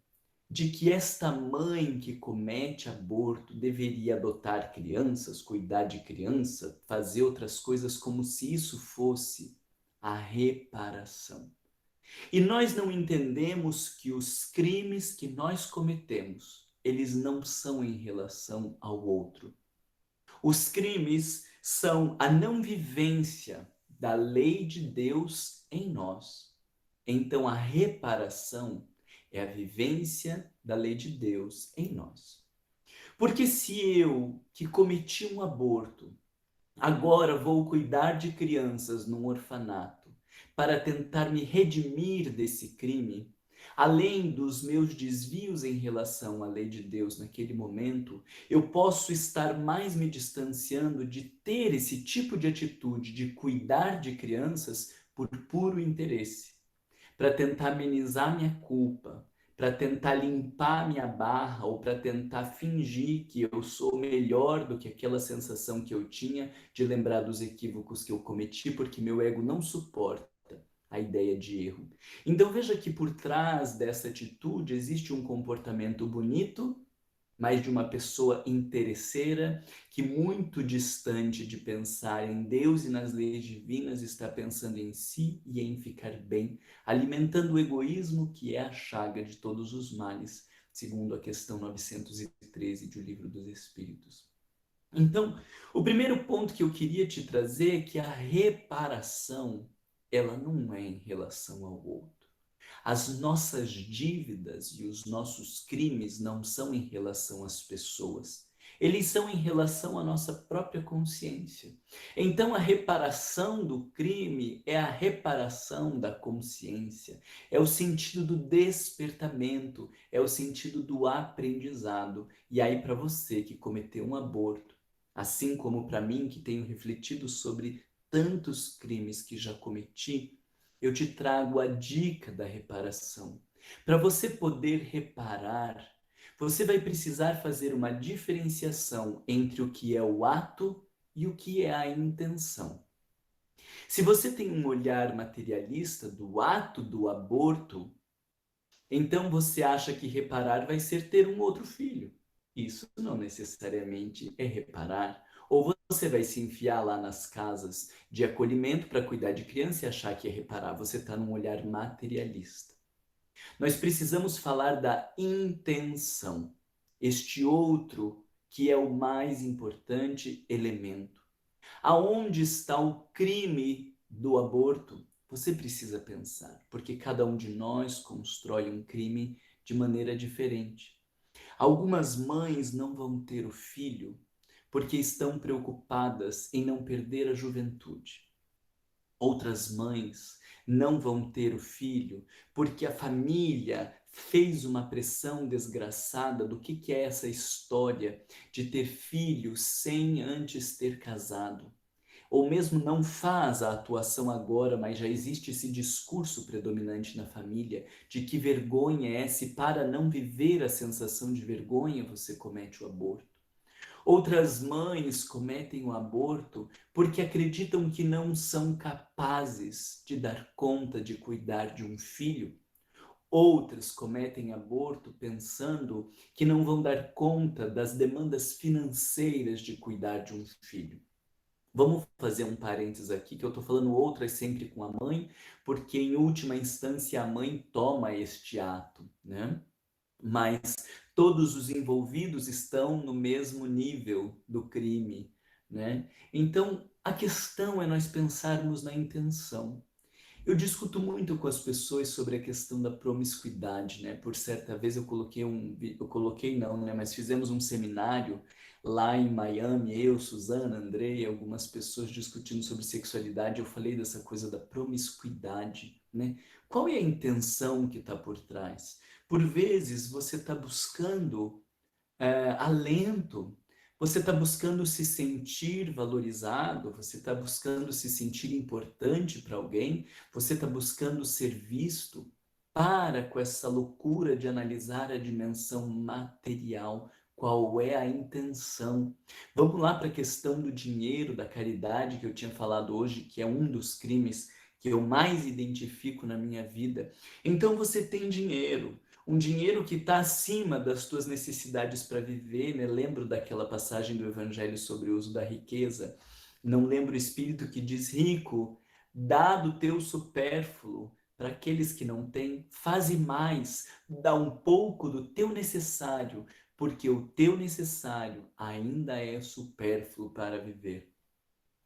de que esta mãe que comete aborto deveria adotar crianças, cuidar de criança, fazer outras coisas como se isso fosse a reparação. E nós não entendemos que os crimes que nós cometemos, eles não são em relação ao outro. Os crimes são a não vivência da lei de Deus em nós. Então, a reparação é a vivência da lei de Deus em nós. Porque se eu, que cometi um aborto, agora vou cuidar de crianças num orfanato para tentar me redimir desse crime, além dos meus desvios em relação à lei de Deus naquele momento, eu posso estar mais me distanciando de ter esse tipo de atitude de cuidar de crianças por puro interesse, para tentar amenizar minha culpa, para tentar limpar minha barra ou para tentar fingir que eu sou melhor do que aquela sensação que eu tinha de lembrar dos equívocos que eu cometi, porque meu ego não suporta a ideia de erro. Então veja que por trás dessa atitude existe um comportamento bonito, mas de uma pessoa interesseira que, muito distante de pensar em Deus e nas leis divinas, está pensando em si e em ficar bem, alimentando o egoísmo que é a chaga de todos os males, segundo a questão 913 do Livro dos Espíritos. Então, o primeiro ponto que eu queria te trazer é que a reparação, ela não é em relação ao outro. As nossas dívidas e os nossos crimes não são em relação às pessoas. Eles são em relação à nossa própria consciência. Então, a reparação do crime é a reparação da consciência, é o sentido do despertamento, é o sentido do aprendizado. E aí, para você que cometeu um aborto, assim como para mim que tenho refletido sobre tantos crimes que já cometi, eu te trago a dica da reparação. Para você poder reparar, você vai precisar fazer uma diferenciação entre o que é o ato e o que é a intenção. Se você tem um olhar materialista do ato do aborto, então você acha que reparar vai ser ter um outro filho. Isso não necessariamente é reparar. Ou você vai se enfiar lá nas casas de acolhimento para cuidar de criança e achar que é reparar. Você está num olhar materialista. Nós precisamos falar da intenção. Este outro que é o mais importante elemento. Aonde está o crime do aborto? Você precisa pensar, porque cada um de nós constrói um crime de maneira diferente. Algumas mães não vão ter o filho porque estão preocupadas em não perder a juventude. Outras mães não vão ter o filho porque a família fez uma pressão desgraçada do que é essa história de ter filho sem antes ter casado. Ou mesmo não faz a atuação agora, mas já existe esse discurso predominante na família de que vergonha é se para não viver a sensação de vergonha você comete o aborto. Outras mães cometem o aborto porque acreditam que não são capazes de dar conta de cuidar de um filho. Outras cometem aborto pensando que não vão dar conta das demandas financeiras de cuidar de um filho. Vamos fazer um parênteses aqui, que eu estou falando outras sempre com a mãe, porque em última instância a mãe toma este ato, né? Mas todos os envolvidos estão no mesmo nível do crime, né? Então, a questão é nós pensarmos na intenção. Eu discuto muito com as pessoas sobre a questão da promiscuidade, né? Por certa vez eu coloquei não, né? Mas fizemos um seminário lá em Miami, eu, Suzana, Andrei, algumas pessoas discutindo sobre sexualidade. Eu falei dessa coisa da promiscuidade, né? Qual é a intenção que está por trás? Por vezes você está buscando alento, você está buscando se sentir valorizado, você está buscando se sentir importante para alguém, você está buscando ser visto. Para com essa loucura de analisar a dimensão material. Qual é a intenção? Vamos lá para a questão do dinheiro, da caridade que eu tinha falado hoje, que é um dos crimes que eu mais identifico na minha vida. Então você tem dinheiro, um dinheiro que está acima das tuas necessidades para viver, né? Lembro daquela passagem do Evangelho sobre o uso da riqueza. Não lembro o Espírito que diz: rico, dá do teu supérfluo para aqueles que não têm, faze mais, dá um pouco do teu necessário, porque o teu necessário ainda é supérfluo para viver.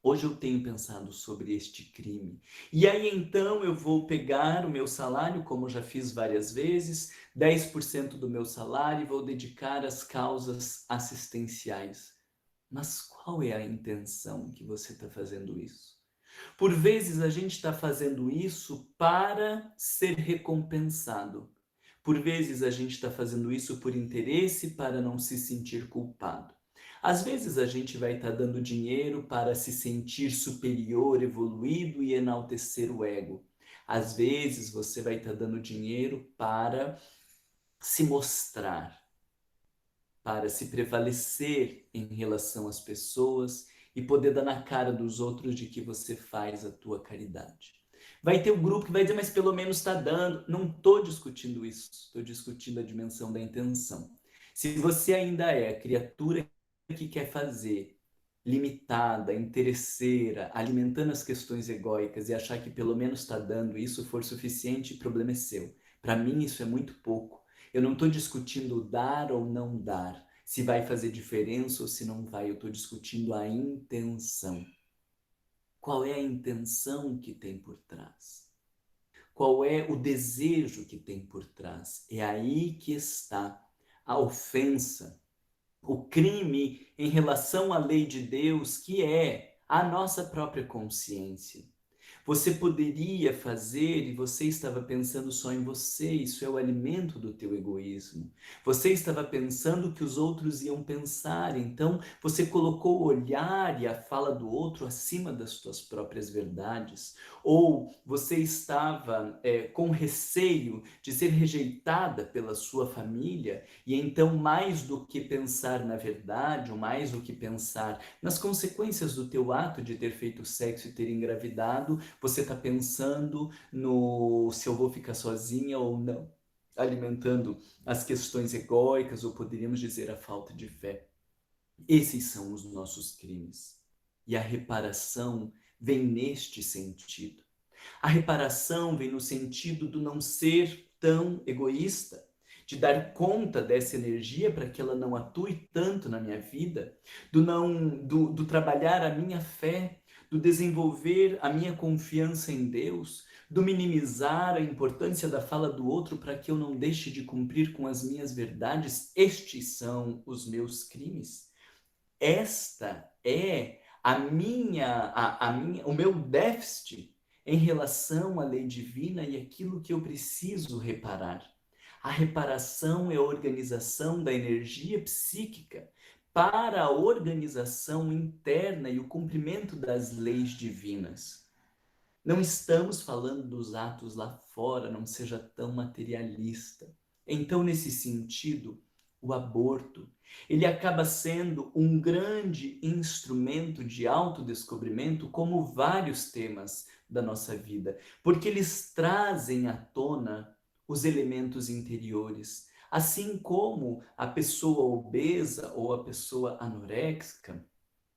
Hoje eu tenho pensado sobre este crime. E aí então eu vou pegar o meu salário, como já fiz várias vezes, 10% do meu salário e vou dedicar às causas assistenciais. Mas qual é a intenção que você está fazendo isso? Por vezes a gente está fazendo isso para ser recompensado. Por vezes a gente está fazendo isso por interesse para não se sentir culpado. Às vezes a gente vai estar dando dinheiro para se sentir superior, evoluído e enaltecer o ego. Às vezes você vai estar dando dinheiro para se mostrar, para se prevalecer em relação às pessoas e poder dar na cara dos outros de que você faz a tua caridade. Vai ter um grupo que vai dizer, mas pelo menos está dando. Não estou discutindo isso, estou discutindo a dimensão da intenção. Se você ainda é a criatura que quer fazer, limitada, interesseira, alimentando as questões egóicas e achar que pelo menos está dando, isso for suficiente, o problema é seu. Para mim isso é muito pouco. Eu não estou discutindo dar ou não dar, se vai fazer diferença ou se não vai. Eu estou discutindo a intenção. Qual é a intenção que tem por trás? Qual é o desejo que tem por trás? É aí que está a ofensa, o crime em relação à lei de Deus, que é a nossa própria consciência. Você poderia fazer e você estava pensando só em você, isso é o alimento do teu egoísmo. Você estava pensando que os outros iam pensar, então você colocou o olhar e a fala do outro acima das tuas próprias verdades. Ou você estava com receio de ser rejeitada pela sua família e então mais do que pensar na verdade, ou mais do que pensar nas consequências do teu ato de ter feito sexo e ter engravidado, você está pensando no se eu vou ficar sozinha ou não, alimentando as questões egóicas, ou poderíamos dizer a falta de fé. Esses são os nossos crimes. E a reparação vem neste sentido. A reparação vem no sentido do não ser tão egoísta, de dar conta dessa energia para que ela não atue tanto na minha vida, do trabalhar a minha fé, do desenvolver a minha confiança em Deus, do minimizar a importância da fala do outro para que eu não deixe de cumprir com as minhas verdades. Estes são os meus crimes. Esta é o meu déficit em relação à lei divina e aquilo que eu preciso reparar. A reparação é a organização da energia psíquica para a organização interna e o cumprimento das leis divinas. Não estamos falando dos atos lá fora, não seja tão materialista. Então, nesse sentido, o aborto, ele acaba sendo um grande instrumento de autodescobrimento, como vários temas da nossa vida, porque eles trazem à tona os elementos interiores, assim como a pessoa obesa ou a pessoa anoréxica,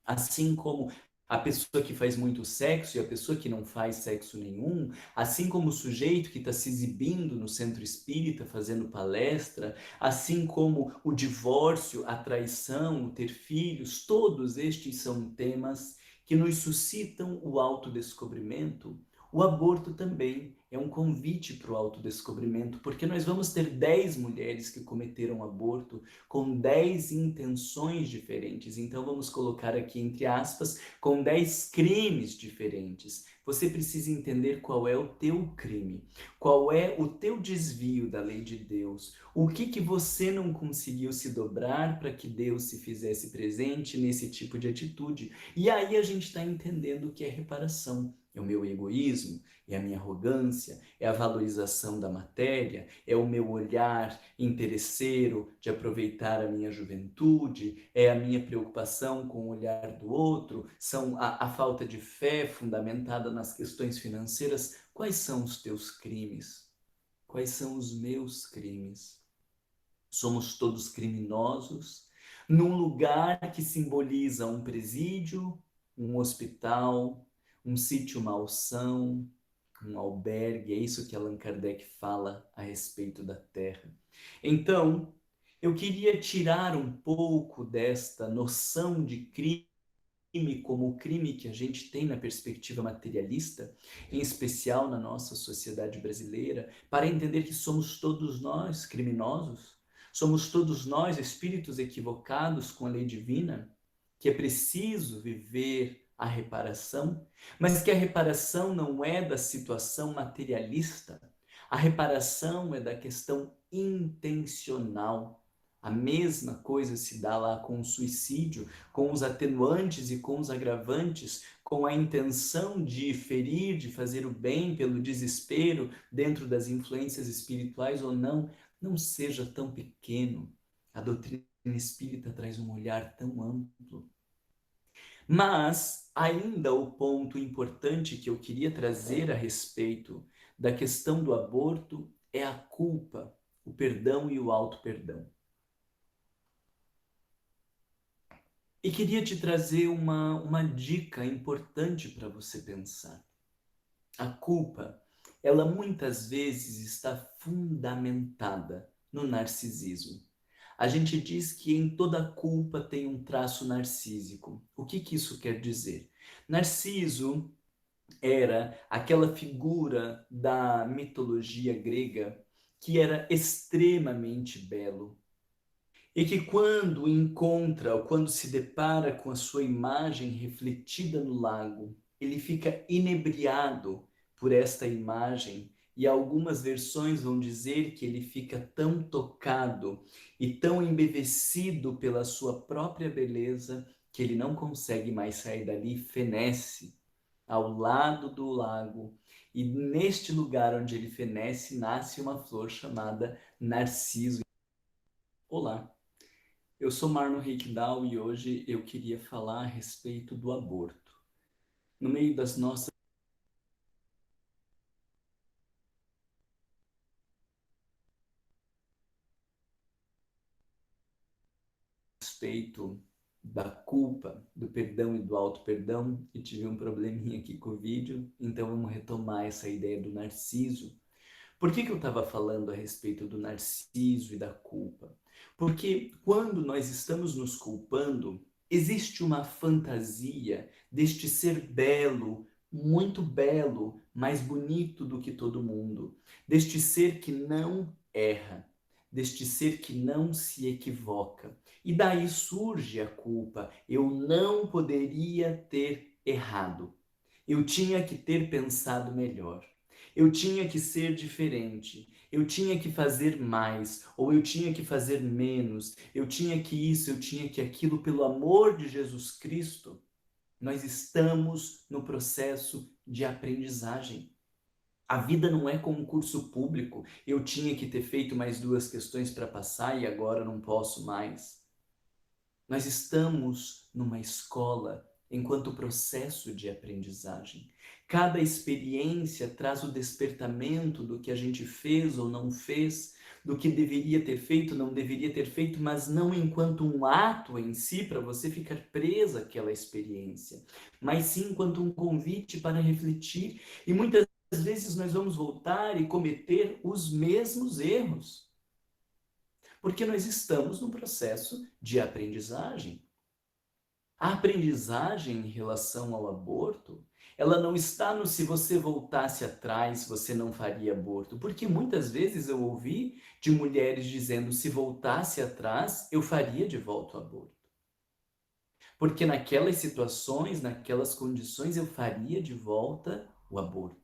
assim como a pessoa que faz muito sexo e a pessoa que não faz sexo nenhum, assim como o sujeito que está se exibindo no centro espírita fazendo palestra, assim como o divórcio, a traição, o ter filhos, todos estes são temas que nos suscitam o autodescobrimento. O aborto também é um convite para o autodescobrimento, porque nós vamos ter 10 mulheres que cometeram aborto com 10 intenções diferentes. Então vamos colocar aqui entre aspas, com 10 crimes diferentes. Você precisa entender qual é o teu crime, qual é o teu desvio da lei de Deus, o que você não conseguiu se dobrar para que Deus se fizesse presente nesse tipo de atitude. E aí a gente está entendendo o que é reparação. É o meu egoísmo, é a minha arrogância, é a valorização da matéria, é o meu olhar interesseiro de aproveitar a minha juventude, é a minha preocupação com o olhar do outro, são a falta de fé fundamentada nas questões financeiras. Quais são os teus crimes? Quais são os meus crimes? Somos todos criminosos num lugar que simboliza um presídio, um hospital, um sítio malsão, um albergue. É isso que Allan Kardec fala a respeito da Terra. Então, eu queria tirar um pouco desta noção de crime como o crime que a gente tem na perspectiva materialista, em especial na nossa sociedade brasileira, para entender que somos todos nós criminosos, somos todos nós espíritos equivocados com a lei divina, que é preciso viver a reparação, mas que a reparação não é da situação materialista, a reparação é da questão intencional. A mesma coisa se dá lá com o suicídio, com os atenuantes e com os agravantes, com a intenção de ferir, de fazer o bem pelo desespero dentro das influências espirituais ou não. Não seja tão pequeno. A doutrina espírita traz um olhar tão amplo. Mas ainda o ponto importante que eu queria trazer a respeito da questão do aborto é a culpa, o perdão e o auto-perdão. E queria te trazer uma dica importante para você pensar. A culpa, ela muitas vezes está fundamentada no narcisismo. A gente diz que em toda culpa tem um traço narcísico. O que isso quer dizer? Narciso era aquela figura da mitologia grega que era extremamente belo, e que quando encontra, ou quando se depara com a sua imagem refletida no lago, ele fica inebriado por esta imagem, e algumas versões vão dizer que ele fica tão tocado e tão embevecido pela sua própria beleza que ele não consegue mais sair dali, fenece ao lado do lago, e neste lugar onde ele fenece nasce uma flor chamada Narciso. Olá! Eu sou Marno Reikdal e hoje eu queria falar a respeito do aborto. No meio das nossas respeito da culpa, do perdão e do auto-perdão, e tive um probleminha aqui com o vídeo, então vamos retomar essa ideia do Narciso. Por que eu estava falando a respeito do Narciso e da culpa? Porque quando nós estamos nos culpando, existe uma fantasia deste ser belo, muito belo, mais bonito do que todo mundo, deste ser que não erra, deste ser que não se equivoca. E daí surge a culpa. Eu não poderia ter errado. Eu tinha que ter pensado melhor. Eu tinha que ser diferente. Eu tinha que fazer mais, ou eu tinha que fazer menos. Eu tinha que isso, eu tinha que aquilo. Pelo amor de Jesus Cristo, nós estamos no processo de aprendizagem. A vida não é como um curso público. Eu tinha que ter feito mais 2 questões para passar e agora não posso mais. Nós estamos numa escola enquanto processo de aprendizagem. Cada experiência traz o despertamento do que a gente fez ou não fez, do que deveria ter feito, não deveria ter feito, mas não enquanto um ato em si para você ficar presa àquela experiência, mas sim enquanto um convite para refletir. E muitas vezes nós vamos voltar e cometer os mesmos erros, porque nós estamos num processo de aprendizagem. A aprendizagem em relação ao aborto, ela não está no se você voltasse atrás, você não faria aborto. Porque muitas vezes eu ouvi de mulheres dizendo, se voltasse atrás, eu faria de volta o aborto. Porque naquelas situações, naquelas condições, eu faria de volta o aborto.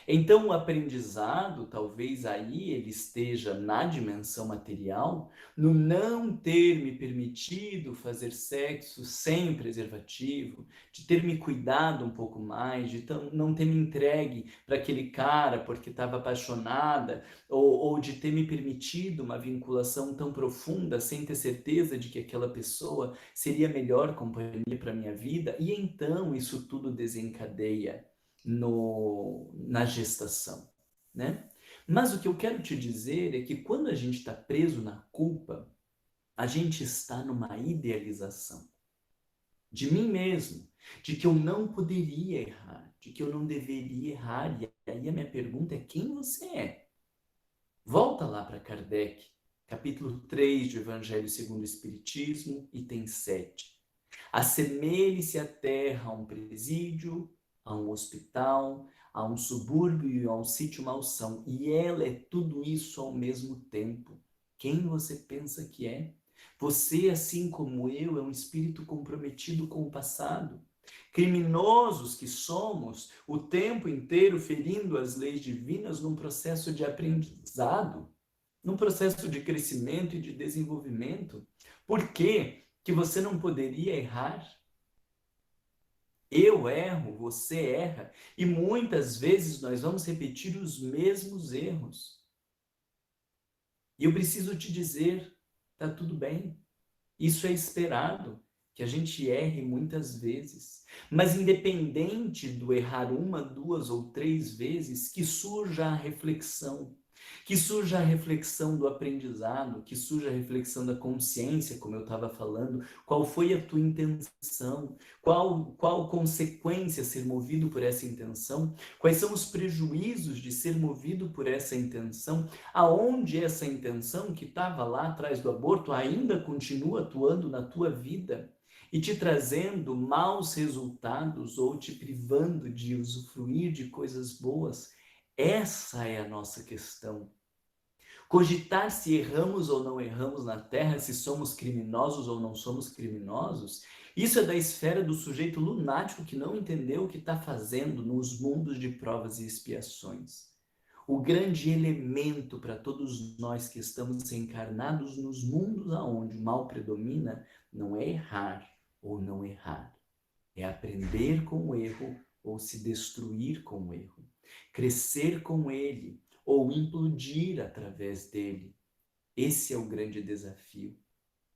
Então, o aprendizado, talvez aí ele esteja na dimensão material, no não ter me permitido fazer sexo sem preservativo, de ter me cuidado um pouco mais, de não ter me entregue para aquele cara porque estava apaixonada, ou de ter me permitido uma vinculação tão profunda sem ter certeza de que aquela pessoa seria a melhor companhia para a minha vida, e então isso tudo desencadeia na gestação, né? Mas o que eu quero te dizer é que quando a gente está preso na culpa, a gente está numa idealização de mim mesmo, de que eu não poderia errar, de que eu não deveria errar. E aí a minha pergunta é: quem você é? Volta lá para Kardec, capítulo 3 do Evangelho segundo o Espiritismo, item 7. Assemelhe-se a terra a um presídio, a um hospital, a um subúrbio e a um sítio malsão. E ela é tudo isso ao mesmo tempo. Quem você pensa que é? Você, assim como eu, é um espírito comprometido com o passado. Criminosos que somos, o tempo inteiro ferindo as leis divinas num processo de aprendizado, num processo de crescimento e de desenvolvimento. Por quê que você não poderia errar? Eu erro, você erra, e muitas vezes nós vamos repetir os mesmos erros. E eu preciso te dizer, tá tudo bem. Isso é esperado, que a gente erre muitas vezes. Mas independente do errar 1, 2 ou 3 vezes, que surja a reflexão. Que surja a reflexão do aprendizado, que surja a reflexão da consciência, como eu estava falando. Qual foi a tua intenção? Qual consequência ser movido por essa intenção? Quais são os prejuízos de ser movido por essa intenção? Aonde essa intenção que estava lá atrás do aborto ainda continua atuando na tua vida e te trazendo maus resultados ou te privando de usufruir de coisas boas? Essa é a nossa questão. Cogitar se erramos ou não erramos na Terra, se somos criminosos ou não somos criminosos, isso é da esfera do sujeito lunático que não entendeu o que está fazendo nos mundos de provas e expiações. O grande elemento para todos nós que estamos encarnados nos mundos aonde o mal predomina não é errar ou não errar, é aprender com o erro ou se destruir com o erro. Crescer com ele ou implodir através dele. Esse é o grande desafio.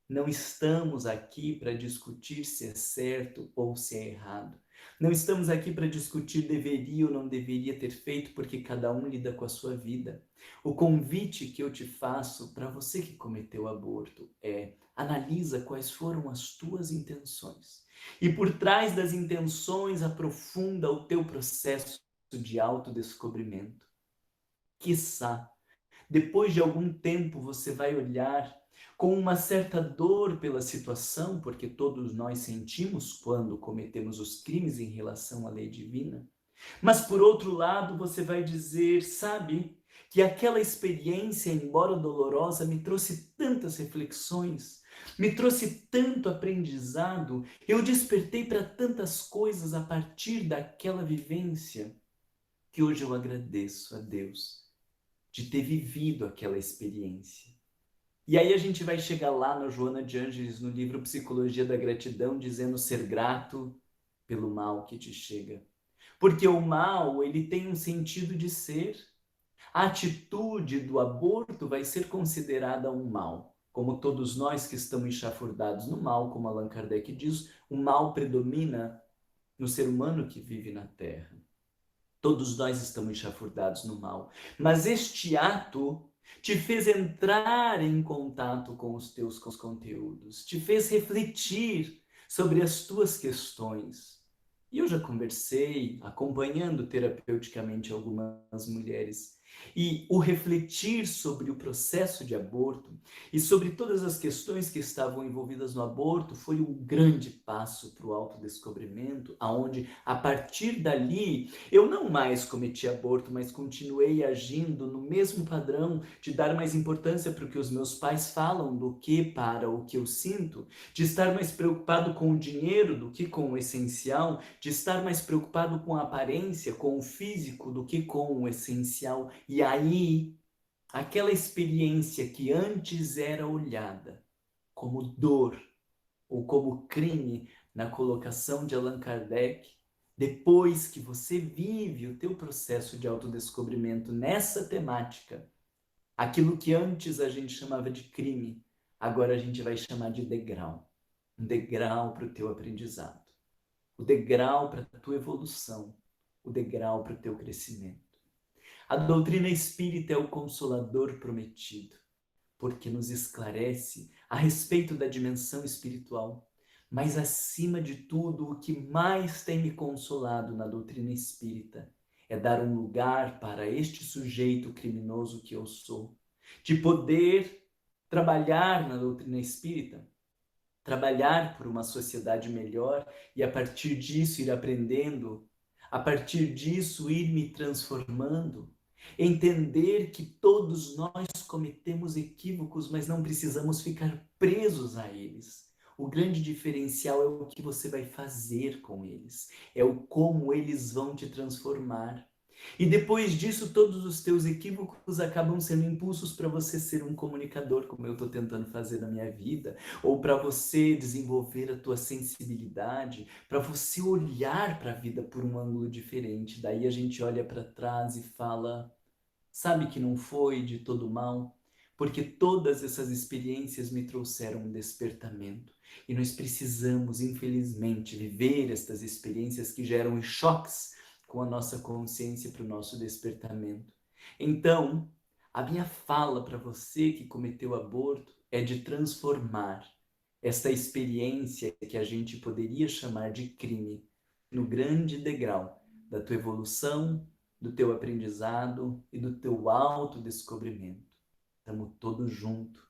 Não estamos aqui para discutir se é certo ou se é errado. Não estamos aqui para discutir deveria ou não deveria ter feito, porque cada um lida com a sua vida. O convite que eu te faço para você que cometeu aborto é: analisa quais foram as tuas intenções. E por trás das intenções, aprofunda o teu processo de autodescobrimento. Quiçá, depois de algum tempo, você vai olhar com uma certa dor pela situação, porque todos nós sentimos quando cometemos os crimes em relação à lei divina. Mas, por outro lado, você vai dizer, sabe, que aquela experiência, embora dolorosa, me trouxe tantas reflexões, me trouxe tanto aprendizado, eu despertei para tantas coisas a partir daquela vivência, que hoje eu agradeço a Deus de ter vivido aquela experiência. E aí a gente vai chegar lá na Joana de Ângeles, no livro Psicologia da Gratidão, dizendo ser grato pelo mal que te chega. Porque o mal, ele tem um sentido de ser. A atitude do aborto vai ser considerada um mal. Como todos nós que estamos enxafurdados no mal, como Allan Kardec diz, o mal predomina no ser humano que vive na Terra. Todos nós estamos enxafurdados no mal. Mas este ato te fez entrar em contato com os teus conteúdos, te fez refletir sobre as tuas questões. E eu já conversei, acompanhando terapeuticamente algumas mulheres, e o refletir sobre o processo de aborto e sobre todas as questões que estavam envolvidas no aborto foi um grande passo para o autodescobrimento, aonde, a partir dali, eu não mais cometi aborto, mas continuei agindo no mesmo padrão de dar mais importância para o que os meus pais falam do que para o que eu sinto, de estar mais preocupado com o dinheiro do que com o essencial, de estar mais preocupado com a aparência, com o físico, do que com o essencial. E aí, aquela experiência que antes era olhada como dor ou como crime na colocação de Allan Kardec, depois que você vive o teu processo de autodescobrimento nessa temática, aquilo que antes a gente chamava de crime, agora a gente vai chamar de degrau. Um degrau para o teu aprendizado, o degrau para a tua evolução, o degrau para o teu crescimento. A doutrina espírita é o consolador prometido, porque nos esclarece a respeito da dimensão espiritual. Mas, acima de tudo, o que mais tem me consolado na doutrina espírita é dar um lugar para este sujeito criminoso que eu sou, de poder trabalhar na doutrina espírita, trabalhar por uma sociedade melhor e, a partir disso, ir aprendendo, a partir disso, ir me transformando. Entender que todos nós cometemos equívocos, mas não precisamos ficar presos a eles. O grande diferencial é o que você vai fazer com eles, é o como eles vão te transformar. E depois disso, todos os teus equívocos acabam sendo impulsos para você ser um comunicador, como eu estou tentando fazer na minha vida, ou para você desenvolver a tua sensibilidade, para você olhar para a vida por um ângulo diferente. Daí a gente olha para trás e fala, sabe que não foi de todo mal? Porque todas essas experiências me trouxeram um despertamento. E nós precisamos, infelizmente, viver estas experiências que geram choques com a nossa consciência para o nosso despertamento. Então, a minha fala para você que cometeu aborto é de transformar esta experiência que a gente poderia chamar de crime no grande degrau da tua evolução, do teu aprendizado e do teu autodescobrimento. Estamos todos juntos.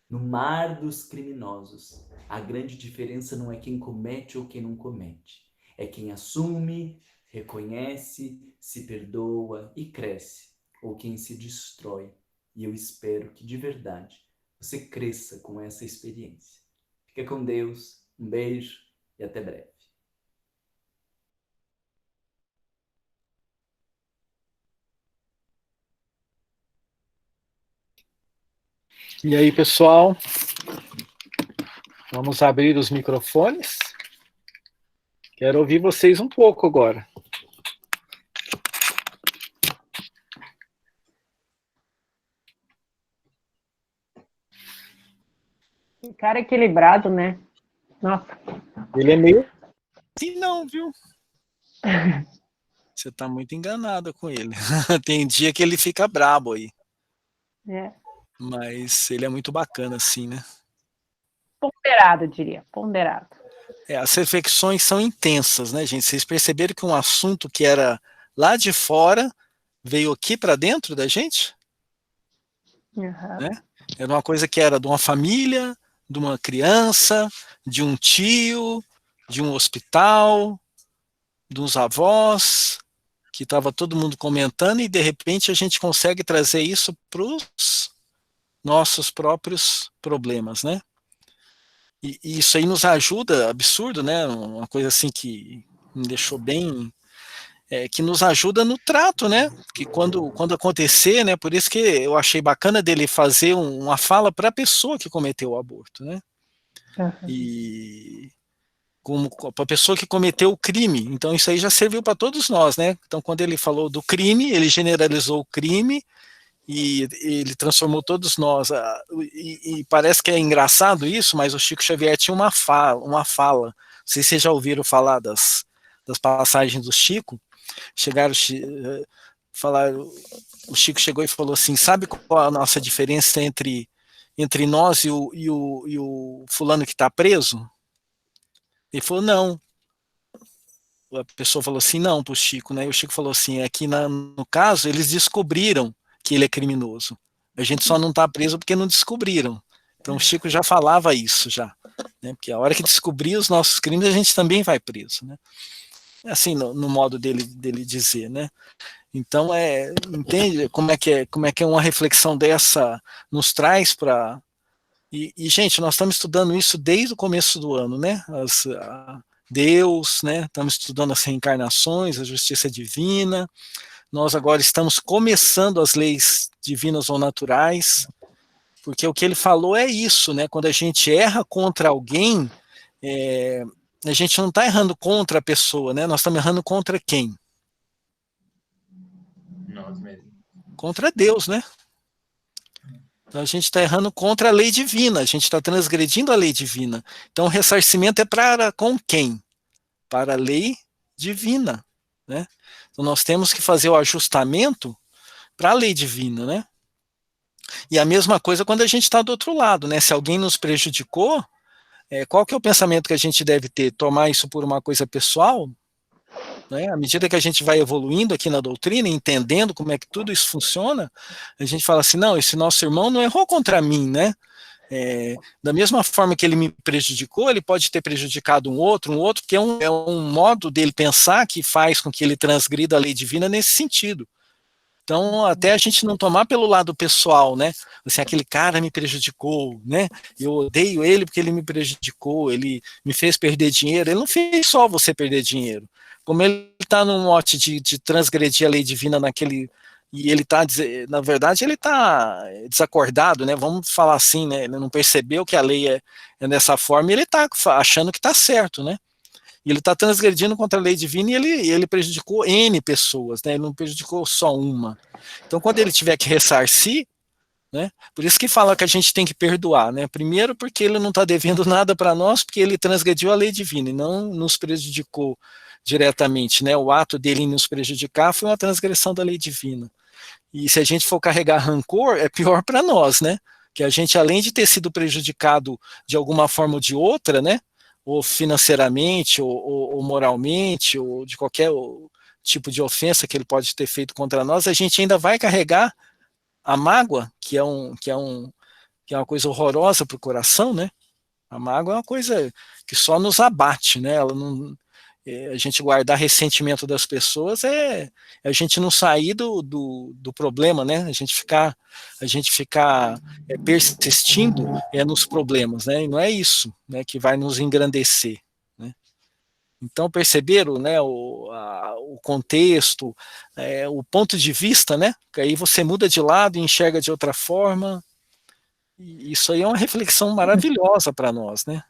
No mar dos criminosos, a grande diferença não é quem comete ou quem não comete. É quem assume, reconhece, se perdoa e cresce, ou quem se destrói. E eu espero que, de verdade, você cresça com essa experiência. Fica com Deus, um beijo e até breve. E aí, pessoal, vamos abrir os microfones. Quero ouvir vocês um pouco agora. Que cara equilibrado, né? Nossa. Ele é meio... Sim, não, viu? Você está muito enganada com ele. Tem dia que ele fica brabo aí. É. Mas ele é muito bacana, assim, né? Ponderado, eu diria. Ponderado. As reflexões são intensas, né, gente? Vocês perceberam que um assunto que era lá de fora veio aqui para dentro da gente? Né? Era uma coisa que era de uma família, de uma criança, de um tio, de um hospital, dos avós, que estava todo mundo comentando, e de repente a gente consegue trazer isso para os nossos próprios problemas, né? E isso aí nos ajuda, absurdo, né? Uma coisa assim que me deixou bem, que nos ajuda no trato, né? Que quando acontecer, né? Por isso que eu achei bacana dele fazer uma fala para a pessoa que cometeu o aborto, né? Uhum. E como para a pessoa que cometeu o crime. Então isso aí já serviu para todos nós, né? Então quando ele falou do crime, ele generalizou o crime e ele transformou todos nós. E parece que é engraçado isso, mas o Chico Xavier tinha uma fala. Não sei se vocês já ouviram falar das passagens do Chico. Chegaram, falaram, o Chico chegou e falou assim: sabe qual a nossa diferença entre nós e o fulano que está preso? Ele falou: não. A pessoa falou assim: não, para o Chico, né? E o Chico falou assim: é que no caso eles descobriram que ele é criminoso. A gente só não está preso porque não descobriram. Então o Chico já falava isso já, né? Porque a hora que descobrir os nossos crimes a gente também vai preso, né? Assim, no modo dele dizer, né? Então entende como é que uma reflexão dessa nos traz para gente, nós estamos estudando isso desde o começo do ano, né? Deus, né? Estamos estudando as reencarnações, a justiça divina. Nós agora estamos começando as leis divinas ou naturais, porque o que ele falou é isso, né? Quando a gente erra contra alguém, a gente não está errando contra a pessoa, né? Nós estamos errando contra quem? Nós mesmos. Contra Deus, né? Então a gente está errando contra a lei divina, a gente está transgredindo a lei divina. Então o ressarcimento é para com quem? Para a lei divina, né? Então nós temos que fazer o ajustamento para a lei divina, né? E a mesma coisa quando a gente está do outro lado, né? Se alguém nos prejudicou, qual que é o pensamento que a gente deve ter? Tomar isso por uma coisa pessoal? Né? À medida que a gente vai evoluindo aqui na doutrina, entendendo como é que tudo isso funciona, a gente fala assim, não, esse nosso irmão não errou contra mim, né? Da mesma forma que ele me prejudicou, ele pode ter prejudicado um outro, porque é um modo dele pensar que faz com que ele transgrida a lei divina nesse sentido. Então, até a gente não tomar pelo lado pessoal, né? Assim, aquele cara me prejudicou, né? Eu odeio ele porque ele me prejudicou, ele me fez perder dinheiro. Ele não fez só você perder dinheiro. Como ele está num mote de transgredir a lei divina e ele está, na verdade, ele está desacordado, né? Vamos falar assim, né? Ele não percebeu que a lei é dessa forma e ele está achando que está certo, né? E ele está transgredindo contra a lei divina e ele prejudicou N pessoas, né? Ele não prejudicou só uma. Então, quando ele tiver que ressarcir, né? Por isso que fala que a gente tem que perdoar, né? Primeiro porque ele não está devendo nada para nós, porque ele transgrediu a lei divina e não nos prejudicou diretamente, né? O ato dele em nos prejudicar foi uma transgressão da lei divina. E se a gente for carregar rancor, é pior para nós, né? Que a gente, além de ter sido prejudicado de alguma forma ou de outra, né? Ou financeiramente, ou moralmente, ou de qualquer tipo de ofensa que ele pode ter feito contra nós, a gente ainda vai carregar a mágoa, que é uma coisa horrorosa para o coração, né? A mágoa é uma coisa que só nos abate, né? Ela não, a gente guardar ressentimento das pessoas é a gente não sair do problema, né? A gente ficar persistindo nos problemas, né? E não é isso, né, que vai nos engrandecer, né? Então perceberam, né, o contexto, o ponto de vista, né? Que aí você muda de lado e enxerga de outra forma. E isso aí é uma reflexão maravilhosa para nós, né?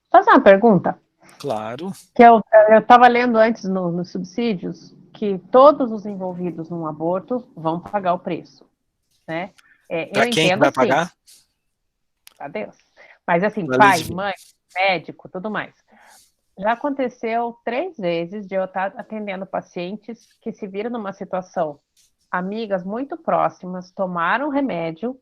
Posso fazer uma pergunta? Claro. Que eu estava lendo antes nos subsídios que todos os envolvidos num aborto vão pagar o preço, né? Para quem vai pagar? Para Deus. Mas assim, pai, mãe, médico, tudo mais. Já aconteceu 3 vezes de eu estar atendendo pacientes que se viram numa situação, amigas muito próximas, tomaram remédio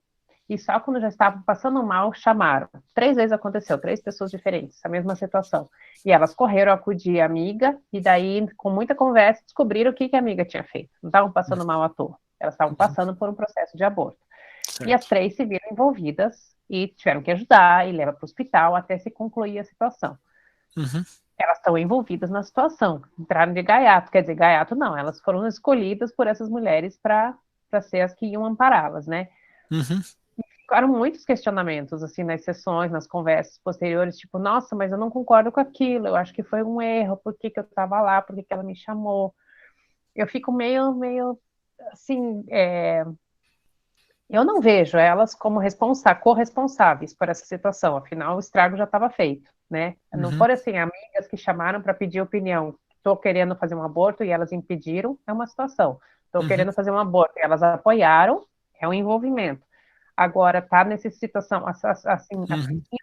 e só quando já estavam passando mal, chamaram. 3 vezes aconteceu, 3 pessoas diferentes, a mesma situação. E elas correram acudir a amiga, e daí, com muita conversa, descobriram o que a amiga tinha feito. Não estavam passando mal à toa, elas estavam passando por um processo de aborto. Certo. E as 3 se viram envolvidas e tiveram que ajudar e levar para o hospital até se concluir a situação. Uhum. Elas estão envolvidas na situação, entraram de gaiato, quer dizer, gaiato não, elas foram escolhidas por essas mulheres para ser as que iam ampará-las, né? Uhum. ficaram muitos questionamentos, assim, nas sessões, nas conversas posteriores, tipo, nossa, mas eu não concordo com aquilo, eu acho que foi um erro, por que que eu estava lá, por que que ela me chamou? Eu fico meio, assim, eu não vejo elas como corresponsáveis por essa situação, afinal o estrago já estava feito, né? Não foram, assim, amigas que chamaram para pedir opinião, estou querendo fazer um aborto e elas impediram, é uma situação. Estou querendo fazer um aborto e elas apoiaram, é um envolvimento. Agora, tá nessa situação, assim,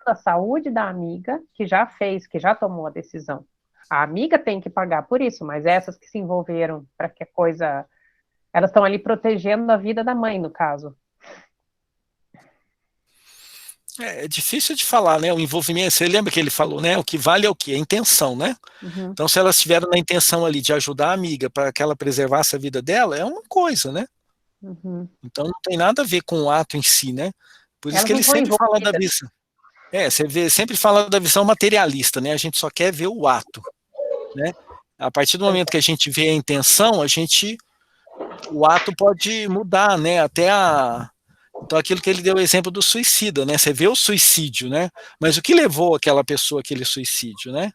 a saúde da amiga, que já fez, que já tomou a decisão. A amiga tem que pagar por isso, mas essas que se envolveram para que a coisa... Elas estão ali protegendo a vida da mãe, no caso. É difícil de falar, né? O envolvimento, você lembra que ele falou, né? O que vale é o quê? A intenção, né? Então, se elas tiveram na intenção ali de ajudar a amiga para que ela preservasse a vida dela, é uma coisa, né? Então não tem nada a ver com o ato em si, né? Por isso Elas que não ele foram sempre fala da envolvidas. visão. Sempre fala da visão materialista, né? A gente só quer ver o ato, né? A partir do momento que a gente vê a intenção, o ato pode mudar, né? Então aquilo que ele deu o exemplo do suicida, né? Você vê o suicídio, né? Mas o que levou aquela pessoa àquele suicídio, né?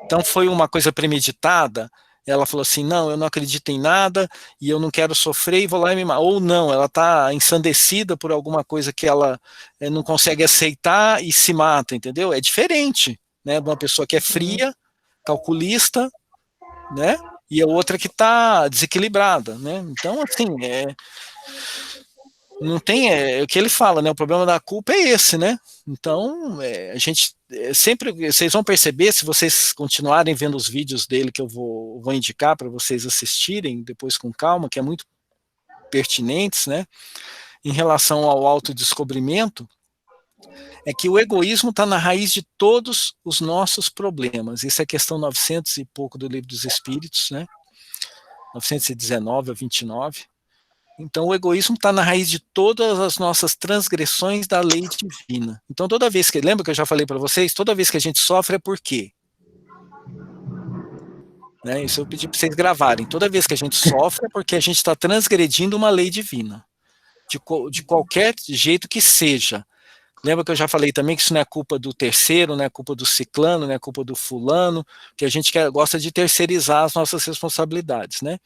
Então foi uma coisa premeditada. Ela falou assim, não, eu não acredito em nada e eu não quero sofrer e vou lá e me matar. Ou não, ela está ensandecida por alguma coisa que ela não consegue aceitar e se mata, entendeu? É diferente, né? De uma pessoa que é fria, calculista, né? E a outra que está desequilibrada, né? Então, assim, não tem, o que ele fala, né? O problema da culpa é esse, né? Então, a gente sempre, vocês vão perceber, se vocês continuarem vendo os vídeos dele, que eu vou indicar para vocês assistirem depois com calma, que é muito pertinentes, né? Em relação ao autodescobrimento, é que o egoísmo está na raiz de todos os nossos problemas. Isso é questão 900 e pouco do Livro dos Espíritos, né? 919 a 29. Então, o egoísmo está na raiz de todas as nossas transgressões da lei divina. Então, toda vez que, lembra que eu já falei para vocês, toda vez que a gente sofre é por quê? Né, isso eu pedi para vocês gravarem. Toda vez que a gente sofre é porque a gente está transgredindo uma lei divina, de qualquer jeito que seja. Lembra que eu já falei também que isso não é culpa do terceiro, não é culpa do ciclano, não é culpa do fulano, que a gente gosta de terceirizar as nossas responsabilidades, né?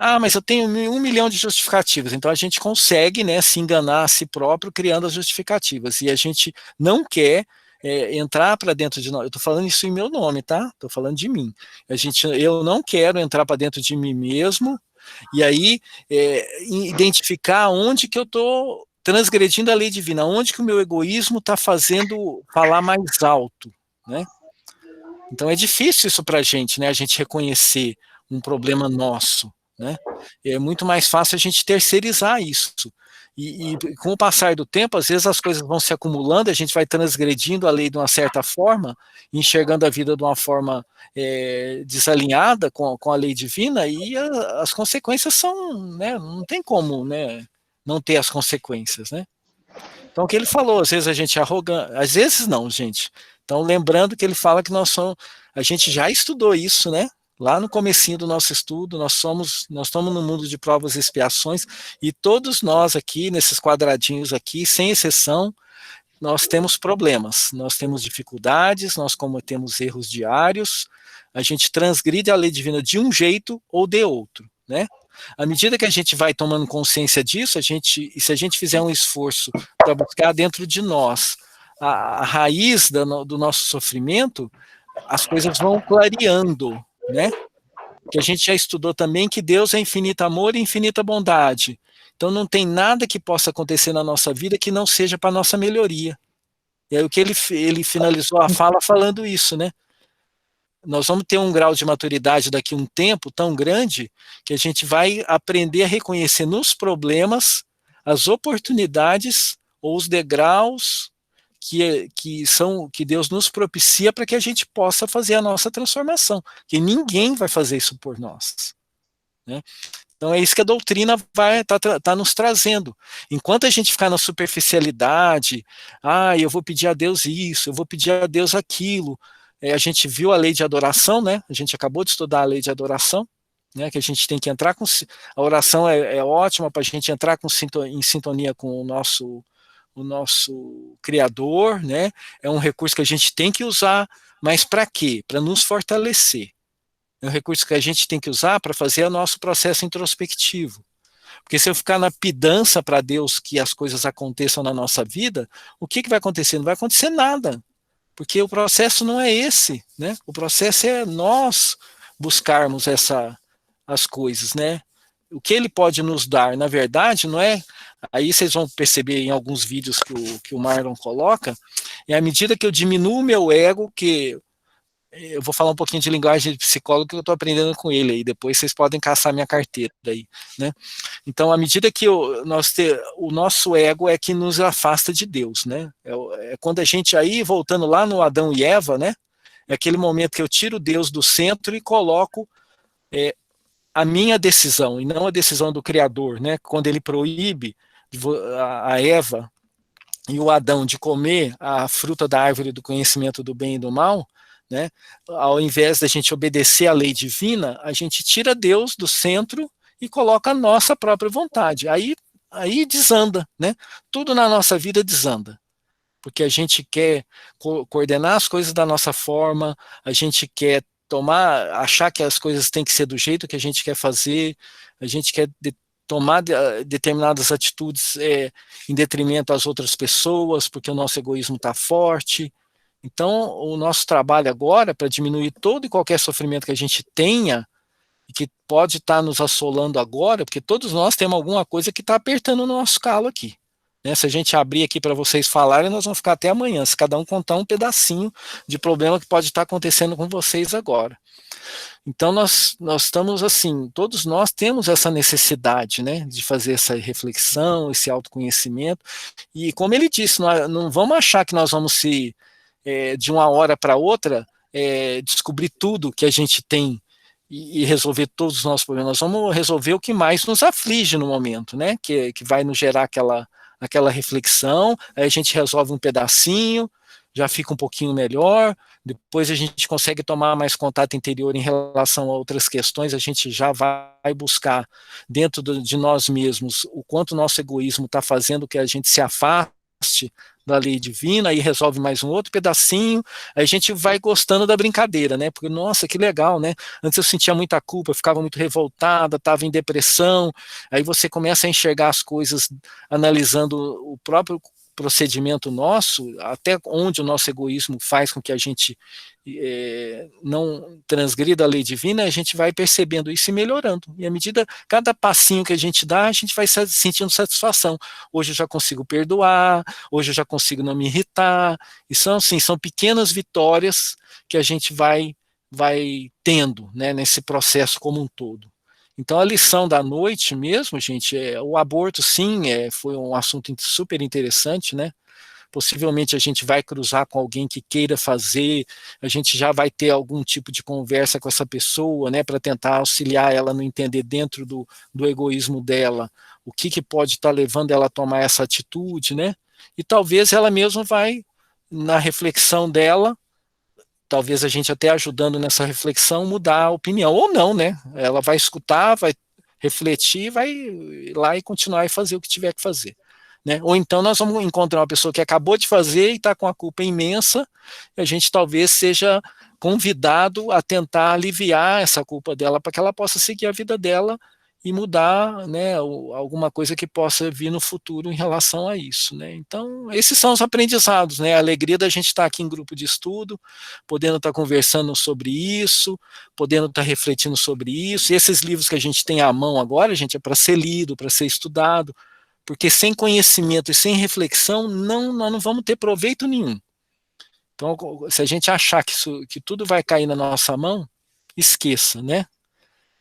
Ah, mas eu tenho 1 milhão de justificativas. Então a gente consegue, né, se enganar a si próprio criando as justificativas. E a gente não quer entrar para dentro de nós. Eu estou falando isso em meu nome, tá? Estou falando de mim. Eu não quero entrar para dentro de mim mesmo e aí identificar onde que eu estou transgredindo a lei divina, onde que o meu egoísmo está fazendo falar mais alto, né? Então é difícil isso para a gente, né? A gente reconhecer um problema nosso. Né? É muito mais fácil a gente terceirizar isso. E com o passar do tempo, às vezes as coisas vão se acumulando, a gente vai transgredindo a lei de uma certa forma, enxergando a vida de uma forma desalinhada com a lei divina, e as consequências são, né, não tem como, né, não ter as consequências, né? Então o que ele falou, às vezes a gente é arrogante, às vezes não, gente. Então lembrando que ele fala que a gente já estudou isso, né? Lá no comecinho do nosso estudo, nós estamos no mundo de provas e expiações, e todos nós aqui, nesses quadradinhos aqui, sem exceção, nós temos problemas, nós temos dificuldades, nós cometemos erros diários, a gente transgride a lei divina de um jeito ou de outro, né? À medida que a gente vai tomando consciência disso, e se a gente fizer um esforço para buscar dentro de nós a raiz do nosso sofrimento, as coisas vão clareando, né? Que a gente já estudou também que Deus é infinito amor e infinita bondade. Então não tem nada que possa acontecer na nossa vida que não seja para nossa melhoria. E aí o que ele finalizou a fala falando isso, né? Nós vamos ter um grau de maturidade daqui a um tempo tão grande que a gente vai aprender a reconhecer nos problemas as oportunidades ou os degraus que Deus nos propicia para que a gente possa fazer a nossa transformação, que ninguém vai fazer isso por nós, né? Então é isso que a doutrina vai tá nos trazendo. Enquanto a gente ficar na superficialidade, eu vou pedir a Deus isso, eu vou pedir a Deus aquilo, a gente viu a lei de adoração, né? A gente acabou de estudar a lei de adoração, né, que a gente tem que entrar com... A oração é ótima para a gente entrar em sintonia com o nosso Criador, né? É um recurso que a gente tem que usar, mas para quê? Para nos fortalecer. É um recurso que a gente tem que usar para fazer o nosso processo introspectivo. Porque se eu ficar na pedança para Deus que as coisas aconteçam na nossa vida, o que vai acontecer? Não vai acontecer nada. Porque o processo não é esse, né? O processo é nós buscarmos as coisas, né? O que ele pode nos dar, na verdade, não é... Aí vocês vão perceber em alguns vídeos que o Marlon coloca, é à medida que eu diminuo o meu ego, que eu vou falar um pouquinho de linguagem de psicólogo que eu estou aprendendo com ele aí, depois vocês podem caçar minha carteira aí, né? Então, à medida que o nosso ego é que nos afasta de Deus, né? É quando a gente aí, voltando lá no Adão e Eva, né? É aquele momento que eu tiro Deus do centro e coloco a minha decisão, e não a decisão do Criador, né? Quando ele proíbe a Eva e o Adão de comer a fruta da árvore do conhecimento do bem e do mal, né? Ao invés da gente obedecer à lei divina, a gente tira Deus do centro e coloca a nossa própria vontade. Aí desanda, né? Tudo na nossa vida desanda. Porque a gente quer coordenar as coisas da nossa forma, a gente quer achar que as coisas têm que ser do jeito que a gente quer fazer, a gente quer tomar determinadas atitudes em detrimento às outras pessoas, porque o nosso egoísmo está forte. Então, o nosso trabalho agora, para diminuir todo e qualquer sofrimento que a gente tenha, e que pode estar nos assolando agora, porque todos nós temos alguma coisa que está apertando o nosso calo aqui. Né? Se a gente abrir aqui para vocês falarem, nós vamos ficar até amanhã, se cada um contar um pedacinho de problema que pode estar acontecendo com vocês agora. Então, nós estamos assim, todos nós temos essa necessidade, né, de fazer essa reflexão, esse autoconhecimento, e como ele disse, nós não vamos achar que nós vamos de uma hora para outra, descobrir tudo que a gente tem e resolver todos os nossos problemas. Nós vamos resolver o que mais nos aflige no momento, né, que vai nos gerar aquela reflexão, aí a gente resolve um pedacinho, já fica um pouquinho melhor, depois a gente consegue tomar mais contato interior em relação a outras questões, a gente já vai buscar dentro de nós mesmos o quanto o nosso egoísmo está fazendo que a gente se afaste da lei divina, aí resolve mais um outro pedacinho, aí a gente vai gostando da brincadeira, né, porque, nossa, que legal, né, antes eu sentia muita culpa, eu ficava muito revoltada, estava em depressão, aí você começa a enxergar as coisas analisando o próprio procedimento nosso, até onde o nosso egoísmo faz com que a gente não transgrida a lei divina, a gente vai percebendo isso e melhorando. E à medida, cada passinho que a gente dá, a gente vai sentindo satisfação. Hoje eu já consigo perdoar, hoje eu já consigo não me irritar. E são pequenas vitórias que a gente vai tendo, né, nesse processo como um todo. Então, a lição da noite mesmo, gente, o aborto, sim, foi um assunto super interessante, né? Possivelmente a gente vai cruzar com alguém que queira fazer, a gente já vai ter algum tipo de conversa com essa pessoa, né, para tentar auxiliar ela no entender dentro do egoísmo dela, o que pode estar levando ela a tomar essa atitude, né? E talvez ela mesma vai, na reflexão dela, talvez a gente até ajudando nessa reflexão, mudar a opinião, ou não, né? Ela vai escutar, vai refletir, vai ir lá e continuar e fazer o que tiver que fazer. Né? Ou então nós vamos encontrar uma pessoa que acabou de fazer e está com a culpa imensa, e a gente talvez seja convidado a tentar aliviar essa culpa dela, para que ela possa seguir a vida dela e mudar, né, alguma coisa que possa vir no futuro em relação a isso, né? Então, esses são os aprendizados, né? A alegria da gente estar aqui em grupo de estudo, podendo estar conversando sobre isso, podendo estar refletindo sobre isso. E esses livros que a gente tem à mão agora, gente, é para ser lido, para ser estudado, porque sem conhecimento e sem reflexão, nós não vamos ter proveito nenhum. Então, se a gente achar que tudo vai cair na nossa mão, esqueça, né?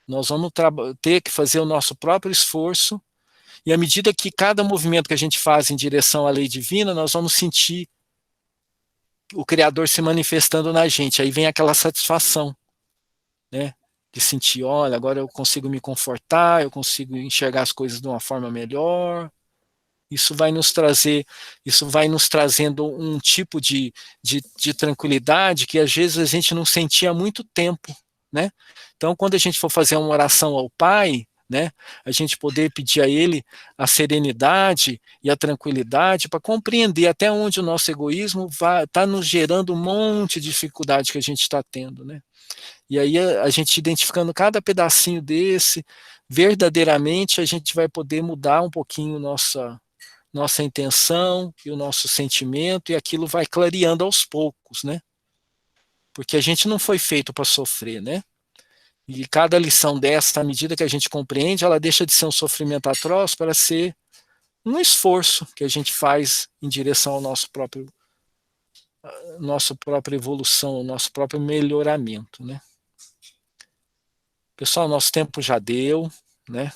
Nós vamos ter que fazer o nosso próprio esforço, e à medida que cada movimento que a gente faz em direção à lei divina, nós vamos sentir o Criador se manifestando na gente. Aí vem aquela satisfação, né? De sentir, olha, agora eu consigo me confortar, eu consigo enxergar as coisas de uma forma melhor. Isso vai nos trazendo um tipo de tranquilidade que às vezes a gente não sentia há muito tempo, né? Então, quando a gente for fazer uma oração ao Pai, né, a gente poder pedir a Ele a serenidade e a tranquilidade para compreender até onde o nosso egoísmo está nos gerando um monte de dificuldade que a gente está tendo, né? E aí a gente identificando cada pedacinho desse, verdadeiramente a gente vai poder mudar um pouquinho nossa intenção e o nosso sentimento, e aquilo vai clareando aos poucos, né? Porque a gente não foi feito para sofrer, né? E cada lição dessa, à medida que a gente compreende, ela deixa de ser um sofrimento atroz para ser um esforço que a gente faz em direção ao nossa própria evolução, ao nosso próprio melhoramento, né? Pessoal, nosso tempo já deu, né?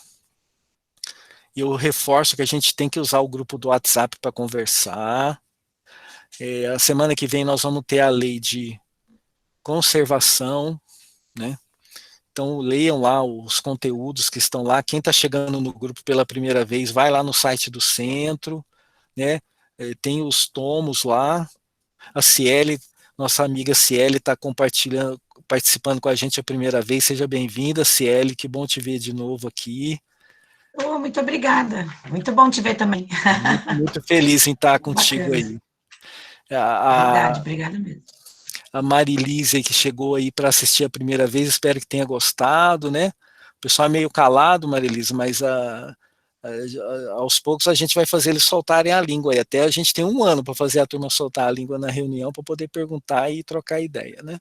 E eu reforço que a gente tem que usar o grupo do WhatsApp para conversar. A semana que vem nós vamos ter a lei de conservação, né? Então leiam lá os conteúdos que estão lá. Quem está chegando no grupo pela primeira vez, vai lá no site do centro, né? Tem os tomos lá. A Ciele, nossa amiga Ciele, está participando com a gente a primeira vez. Seja bem-vinda, Ciele, que bom te ver de novo aqui. Oh, muito obrigada, muito bom te ver também. Muito feliz em estar contigo. Bacana. Aí. Verdade, obrigada mesmo. A Marilise, que chegou aí para assistir a primeira vez, espero que tenha gostado, né? O pessoal é meio calado, Marilise, mas aos poucos a gente vai fazer eles soltarem a língua, e até a gente tem 1 ano para fazer a turma soltar a língua na reunião, para poder perguntar e trocar ideia, né?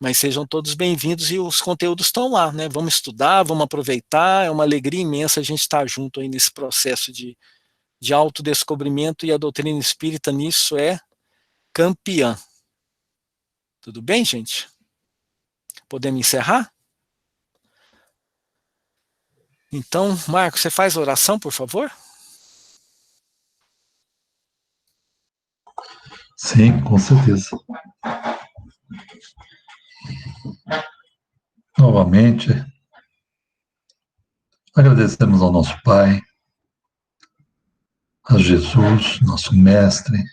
Mas sejam todos bem-vindos, e os conteúdos estão lá, né? Vamos estudar, vamos aproveitar, é uma alegria imensa a gente estar junto aí nesse processo de autodescobrimento, e a doutrina espírita nisso é campeã. Tudo bem, gente? Podemos encerrar? Então, Marcos, você faz a oração, por favor? Sim, com certeza. Novamente, agradecemos ao nosso Pai, a Jesus, nosso Mestre,